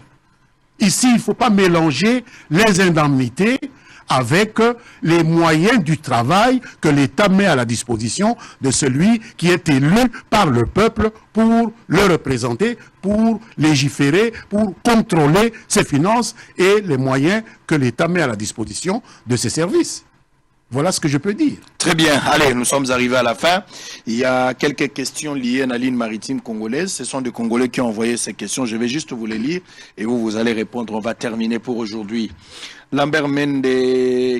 Ici, il ne faut pas mélanger les indemnités avec les moyens du travail que l'État met à la disposition de celui qui est élu par le peuple pour le représenter, pour légiférer, pour contrôler ses finances et les moyens que l'État met à la disposition de ses services. Voilà ce que je peux dire. Très bien. Allez, nous sommes arrivés à la fin. Il y a quelques questions liées à la ligne maritime congolaise. Ce sont des Congolais qui ont envoyé ces questions. Je vais juste vous les lire et vous allez répondre. On va terminer pour aujourd'hui. Lambert Mende,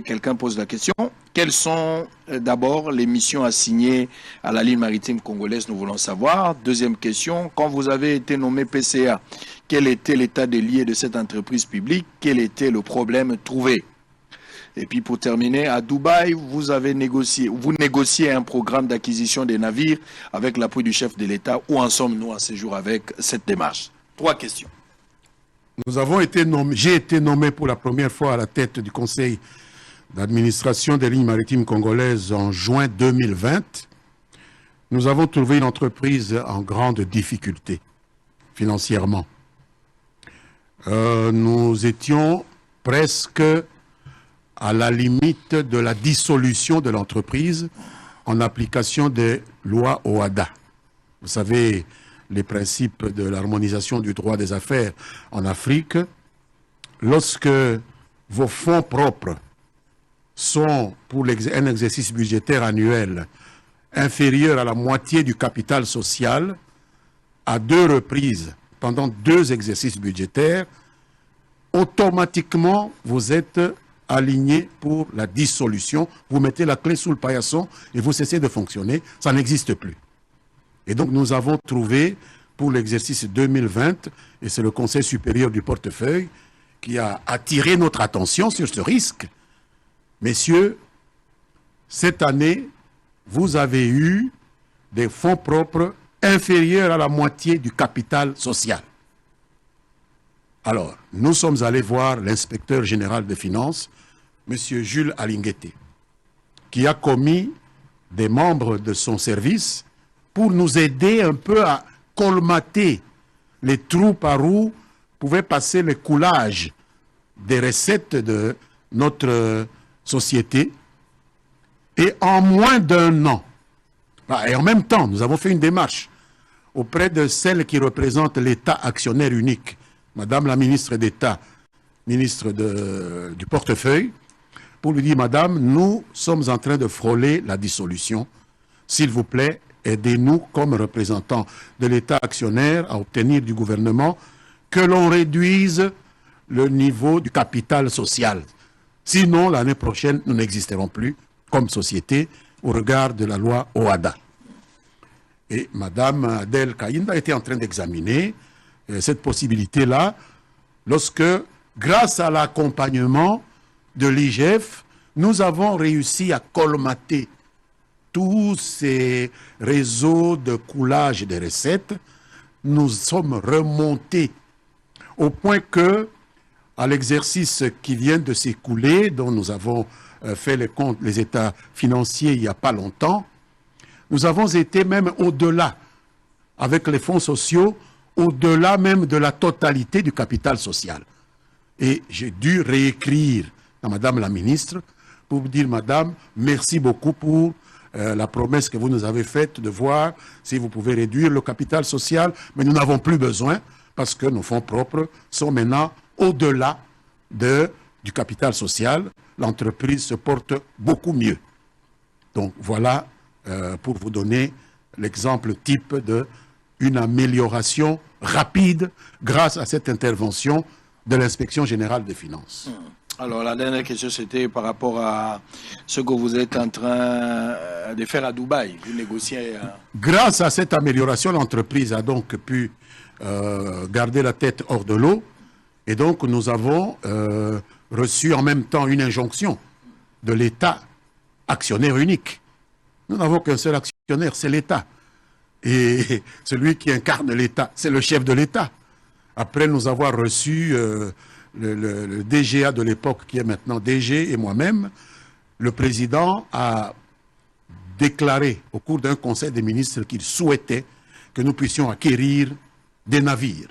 quelqu'un pose la question. Quelles sont d'abord les missions assignées à la ligne maritime congolaise? Nous voulons savoir. Deuxième question. Quand vous avez été nommé PCA, quel était l'état des lieux de cette entreprise publique? Quel était le problème trouvé? Et puis pour terminer, à Dubaï, vous négociez un programme d'acquisition des navires avec l'appui du chef de l'État. Où en sommes-nous à ce jour avec cette démarche? 3 questions. J'ai été nommé pour la première fois à la tête du conseil d'administration des lignes maritimes congolaises en juin 2020. Nous avons trouvé une entreprise en grande difficulté financièrement. Nous étions presque à la limite de la dissolution de l'entreprise en application des lois OHADA. Vous savez, les principes de l'harmonisation du droit des affaires en Afrique. Lorsque vos fonds propres sont, pour un exercice budgétaire annuel, inférieurs à la moitié du capital social, à 2 reprises, pendant 2 exercices budgétaires, automatiquement, vous êtes aligné pour la dissolution. Vous mettez la clé sous le paillasson et vous cessez de fonctionner. Ça n'existe plus. Et donc, nous avons trouvé, pour l'exercice 2020, et c'est le Conseil supérieur du portefeuille qui a attiré notre attention sur ce risque. Messieurs, cette année, vous avez eu des fonds propres inférieurs à la moitié du capital social. Alors, nous sommes allés voir l'inspecteur général des finances, M. Jules Alinguete, qui a commis des membres de son service pour nous aider un peu à colmater les trous par où pouvait passer le coulage des recettes de notre société. Et en moins d'1 an, et en même temps, nous avons fait une démarche auprès de celle qui représente l'État actionnaire unique, Madame la ministre d'État, ministre du portefeuille, pour lui dire, Madame, nous sommes en train de frôler la dissolution. S'il vous plaît, aidez-nous comme représentants de l'État actionnaire à obtenir du gouvernement que l'on réduise le niveau du capital social. Sinon, l'année prochaine, nous n'existerons plus comme société au regard de la loi OHADA. Et Madame Adèle Kaïnda était en train d'examiner cette possibilité-là lorsque, grâce à l'accompagnement de l'IGF, nous avons réussi à colmater tous ces réseaux de coulage des recettes. Nous sommes remontés au point que, à l'exercice qui vient de s'écouler, dont nous avons fait les comptes, les états financiers il n'y a pas longtemps, nous avons été même au-delà, avec les fonds sociaux, au-delà même de la totalité du capital social. Et j'ai dû réécrire à Madame la ministre pour vous dire, Madame, merci beaucoup pour la promesse que vous nous avez faite de voir si vous pouvez réduire le capital social, mais nous n'avons plus besoin parce que nos fonds propres sont maintenant au-delà du capital social. L'entreprise se porte beaucoup mieux. Donc voilà pour vous donner l'exemple type d'une amélioration rapide grâce à cette intervention de l'Inspection générale des finances. Alors, la dernière question, c'était par rapport à ce que vous êtes en train de faire à Dubaï. Vous négociez... Grâce à cette amélioration, l'entreprise a donc pu garder la tête hors de l'eau. Et donc, nous avons reçu en même temps une injonction de l'État actionnaire unique. Nous n'avons qu'un seul actionnaire, c'est l'État. Et celui qui incarne l'État, c'est le chef de l'État. Après nous avoir reçu le DGA de l'époque, qui est maintenant DG, et moi-même, le président a déclaré au cours d'un conseil des ministres qu'il souhaitait que nous puissions acquérir des navires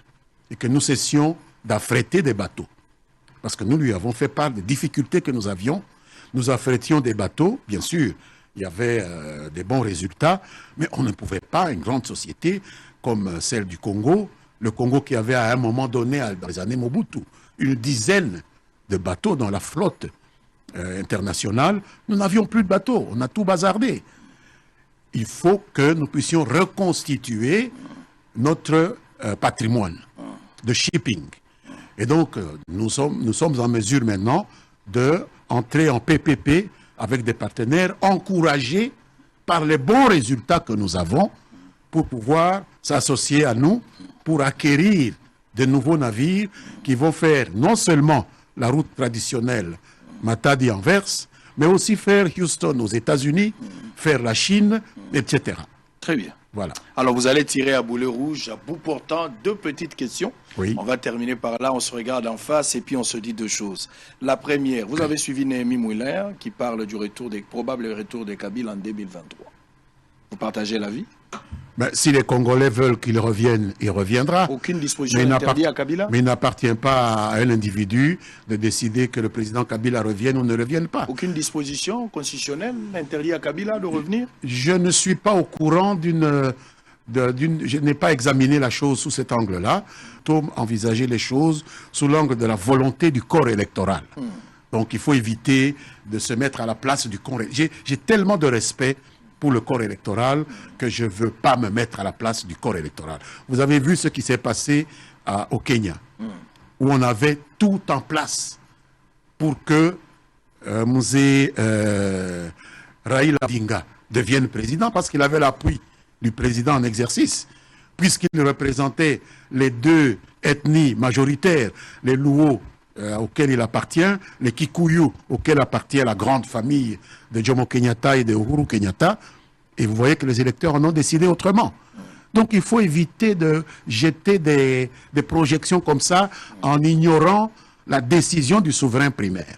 et que nous cessions d'affréter des bateaux. Parce que nous lui avons fait part des difficultés que nous avions. Nous affrétions des bateaux, bien sûr, il y avait des bons résultats, mais on ne pouvait pas, une grande société comme celle du Congo, le Congo qui avait à un moment donné, dans les années Mobutu, une dizaine de bateaux dans la flotte internationale, nous n'avions plus de bateaux, on a tout bazardé. Il faut que nous puissions reconstituer notre patrimoine de shipping. Et donc, nous sommes en mesure maintenant d'entrer en PPP avec des partenaires encouragés par les bons résultats que nous avons pour pouvoir s'associer à nous pour acquérir de nouveaux navires qui vont faire non seulement la route traditionnelle Matadi-Anvers, mais aussi faire Houston aux États-Unis, faire la Chine, etc. Très bien. Voilà. Alors, vous allez tirer à boulet rouge, à bout portant, 2 petites questions. Oui. On va terminer par là, on se regarde en face et puis on se dit 2 choses. La première, vous avez suivi Néhémie Mouiller qui parle du probable retour des Kabyles en 2023. Vous partagez l'avis? Ben, si les Congolais veulent qu'il revienne, il reviendra. Aucune disposition n'interdit à Kabila? Mais il n'appartient pas à un individu de décider que le président Kabila revienne ou ne revienne pas. Aucune disposition constitutionnelle n'interdit à Kabila de revenir? Je ne suis pas au courant je n'ai pas examiné la chose sous cet angle-là. Plutôt envisager les choses sous l'angle de la volonté du corps électoral. Donc il faut éviter de se mettre à la place du corps. J'ai tellement de respect pour le corps électoral que je ne veux pas me mettre à la place du corps électoral. Vous avez vu ce qui s'est passé au Kenya, où on avait tout en place pour que Mzee Raila Odinga devienne président, parce qu'il avait l'appui du président en exercice, puisqu'il représentait les 2 ethnies majoritaires, les Luo auxquels il appartient, les Kikuyu auxquels appartient la grande famille de Jomo Kenyatta et de Uhuru Kenyatta, et vous voyez que les électeurs en ont décidé autrement. Donc il faut éviter de jeter des projections comme ça en ignorant la décision du souverain primaire.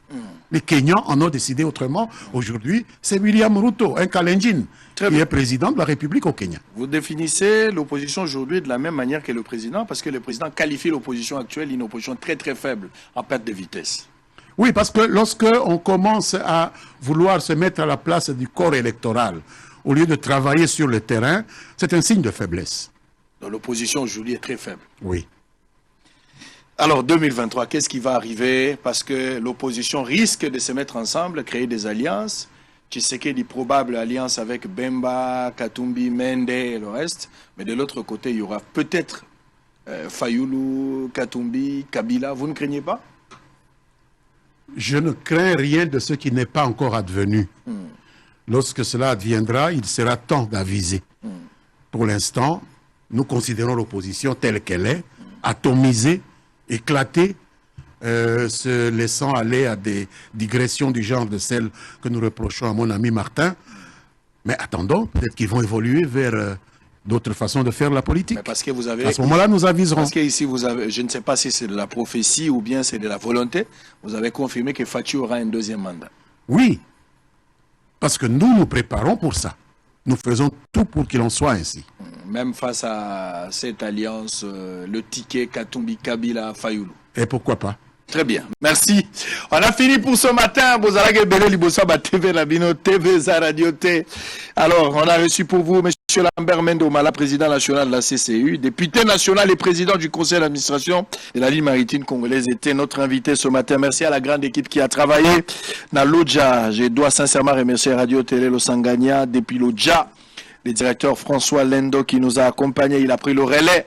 Les Kenyans en ont décidé autrement. Aujourd'hui, c'est William Ruto, un Kalenjin, qui est président de la République au Kenya. Vous définissez l'opposition aujourd'hui de la même manière que le président, parce que le président qualifie l'opposition actuelle d'une opposition très très faible, en perte de vitesse. Oui, parce que lorsque on commence à vouloir se mettre à la place du corps électoral, au lieu de travailler sur le terrain, c'est un signe de faiblesse. Donc l'opposition aujourd'hui est très faible. Oui. Alors 2023, qu'est-ce qui va arriver? Parce que l'opposition risque de se mettre ensemble, créer des alliances. Tshisekedi, probable alliance avec Bemba, Katumbi, Mende et le reste. Mais de l'autre côté, il y aura peut-être Fayulu, Katumbi, Kabila. Vous ne craignez pas? Je ne crains rien de ce qui n'est pas encore advenu. Lorsque cela adviendra, il sera temps d'aviser. Pour l'instant, nous considérons l'opposition telle qu'elle est, atomisée, éclatée, se laissant aller à des digressions du genre de celles que nous reprochons à mon ami Martin. Mais attendons, peut-être qu'ils vont évoluer vers d'autres façons de faire la politique. Mais parce que vous avez... À ce moment-là, nous aviserons. Parce qu'ici, vous avez, je ne sais pas si c'est de la prophétie ou bien c'est de la volonté, vous avez confirmé que Fatou aura un 2e mandat. Oui, parce que nous nous préparons pour ça. Nous faisons tout pour qu'il en soit ainsi. Même face à cette alliance, le ticket Katumbi, Fayulu. Et pourquoi pas? Très bien, merci. On a fini pour ce matin. TV Radio T. Alors, on a reçu pour vous M. Lambert Mendomala, président national de la CCU, député national et président du conseil d'administration de la ligne maritime congolaise, était notre invité ce matin. Merci à la grande équipe qui a travaillé dans l'Odja. Je dois sincèrement remercier Radio Télé Losangania depuis l'Odja. le directeur François Lendo qui nous a accompagnés. Il a pris le relais.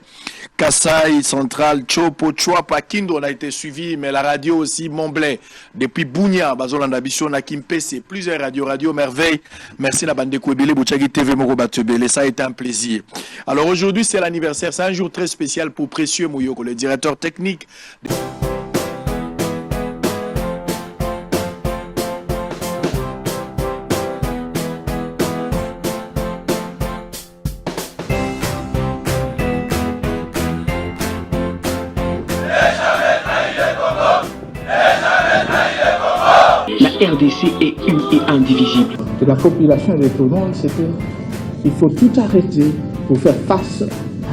Kassai, Central, Chopo, Chouapa, Kindo, on a été suivi, mais la radio aussi, Montblé, depuis Bounia, Bazolanda Bichon, Nakim c'est plusieurs radios, Radio Merveille. Merci la bande de Kouébélé, Bouchagi TV, Morobatebele, ça a été un plaisir. Alors aujourd'hui, c'est l'anniversaire, c'est un jour très spécial pour Précieux Mouyoko, le directeur technique. La RDC est une et indivisible. De la population et de tout le monde, c'est qu'il faut tout arrêter pour faire face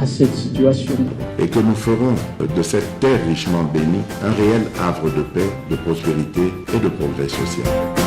à cette situation. Et que nous ferons de cette terre richement bénie un réel havre de paix, de prospérité et de progrès social.